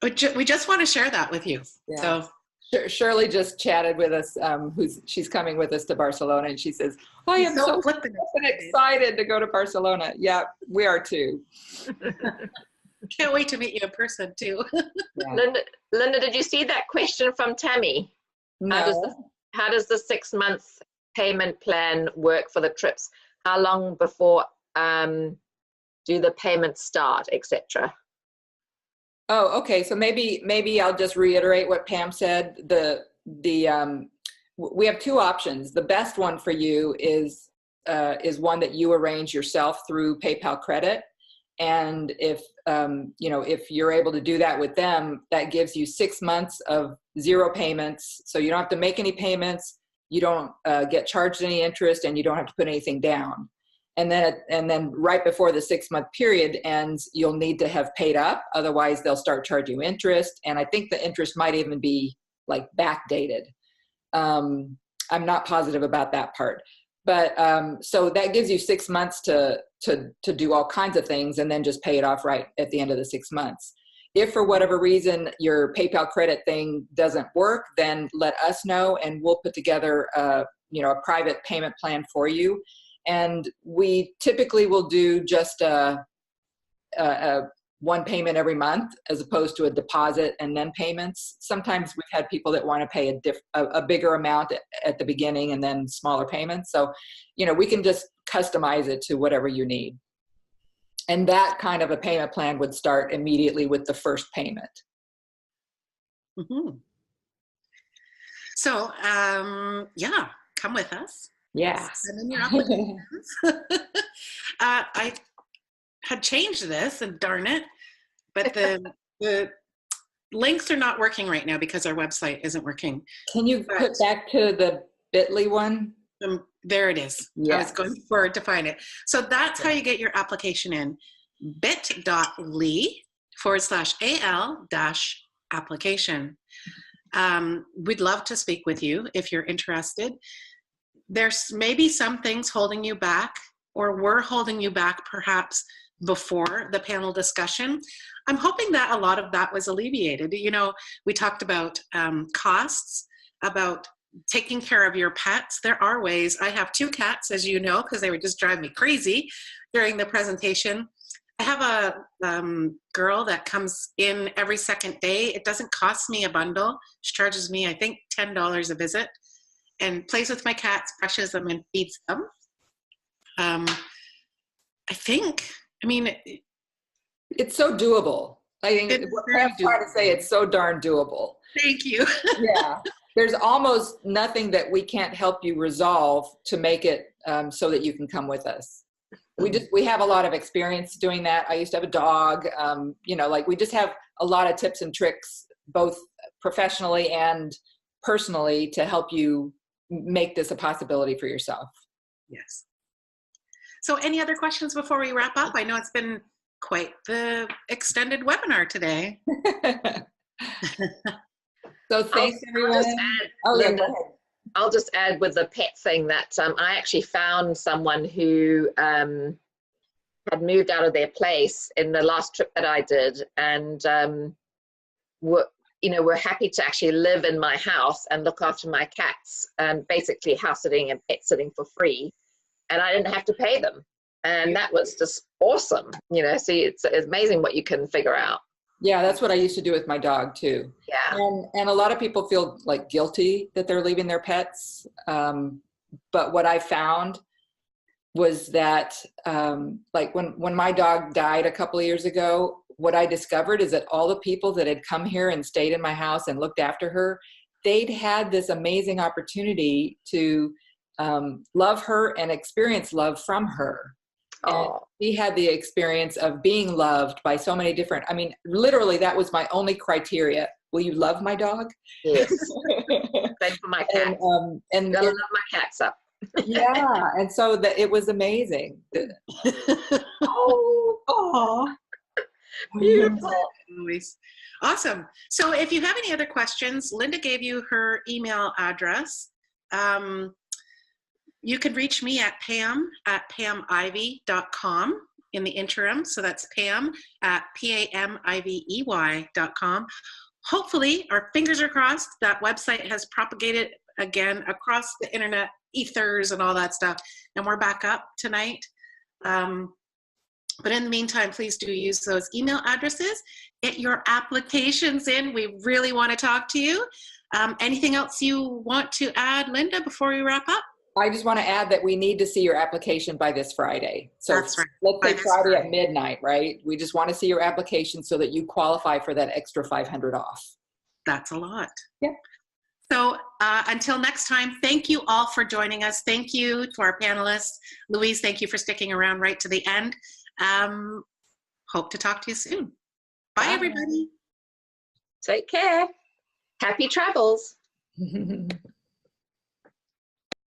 we just want to share that with you. Yeah. So Shirley just chatted with us. She's coming with us to Barcelona, and she says, "I am so excited to go to Barcelona." Yeah, we are too. Can't wait to meet you in person too. Yeah. Linda, did you see that question from Tammy? No. How does the 6 month payment plan work for the trips? How long before do the payments start, etc.? Oh, okay. So maybe I'll just reiterate what Pam said. We have 2 options. The best one for you is one that you arrange yourself through PayPal credit. And if you're able to do that with them, that gives you 6 months of 0 payments. So you don't have to make any payments. You don't get charged any interest, and you don't have to put anything down. And then right before the 6 month period ends, you'll need to have paid up. Otherwise, they'll start charging you interest. And I think the interest might even be like backdated. I'm not positive about that part. But so that gives you 6 months to do all kinds of things and then just pay it off right at the end of the 6 months. If for whatever reason your PayPal credit thing doesn't work, then let us know and we'll put together a private payment plan for you. And we typically will do just a one payment every month as opposed to a deposit and then payments. Sometimes we've had people that want to pay a bigger amount at the beginning and then smaller payments. So, we can just customize it to whatever you need. And that kind of a payment plan would start immediately with the first payment. Mm-hmm. So, come with us. Yeah. Send in your applications. I had changed this, and darn it, but the links are not working right now because our website isn't working. Can you put back to the bit.ly one? There it is. Yeah. I was going forward to find it. So that's how you get your application in. bit.ly/AL-application. We'd love to speak with you if you're interested. There's maybe some things holding you back or were holding you back perhaps before the panel discussion. I'm hoping that a lot of that was alleviated. You know, we talked about costs, about taking care of your pets. There are ways. I have 2 cats, as you know, because they would just drive me crazy during the presentation. I have a girl that comes in every second day. It doesn't cost me a bundle. She charges me, I think, $10 a visit, and plays with my cats, brushes them, and feeds them. I mean, it's so doable. I think I'm trying to say it's so darn doable. Thank you. Yeah. There's almost nothing that we can't help you resolve to make it so that you can come with us. We have a lot of experience doing that. I used to have a dog. You know, like we just have a lot of tips and tricks, both professionally and personally, to help you make this a possibility for yourself. Yes. So any other questions before we wrap up? I know it's been quite the extended webinar today. So thanks everyone. I'll just add with the pet thing that I actually found someone who had moved out of their place in the last trip that I did, and were happy to actually live in my house and look after my cats, and basically house sitting and pet sitting for free, and I didn't have to pay them, and that was just awesome. You know, see, it's amazing what you can figure out. Yeah, that's what I used to do with my dog too. Yeah. And a lot of people feel like guilty that they're leaving their pets. But what I found was that like when my dog died a couple of years ago, what I discovered is that all the people that had come here and stayed in my house and looked after her, they'd had this amazing opportunity to love her and experience love from her. And we had the experience of being loved by so many different, I mean, literally that was my only criteria. Will you love my dog? Yes. Same for my cat. And gotta love my cats up. Yeah. And so that it was amazing. Oh, beautiful. Awesome. So if you have any other questions, Linda gave you her email address. You can reach me at pam@pamivey.com in the interim. So that's pam@pamivey.com. Hopefully, our fingers are crossed, that website has propagated again across the internet ethers and all that stuff, and we're back up tonight. But in the meantime, please do use those email addresses. Get your applications in. We really want to talk to you. Anything else you want to add, Linda, before we wrap up? I just want to add that we need to see your application by this Friday. So that's right. Let's say Friday at midnight, right? We just want to see your application so that you qualify for that extra $500 off. That's a lot. Yeah. So until next time, thank you all for joining us. Thank you to our panelists. Louise, thank you for sticking around right to the end. Hope to talk to you soon. Bye, everybody. Take care. Happy travels.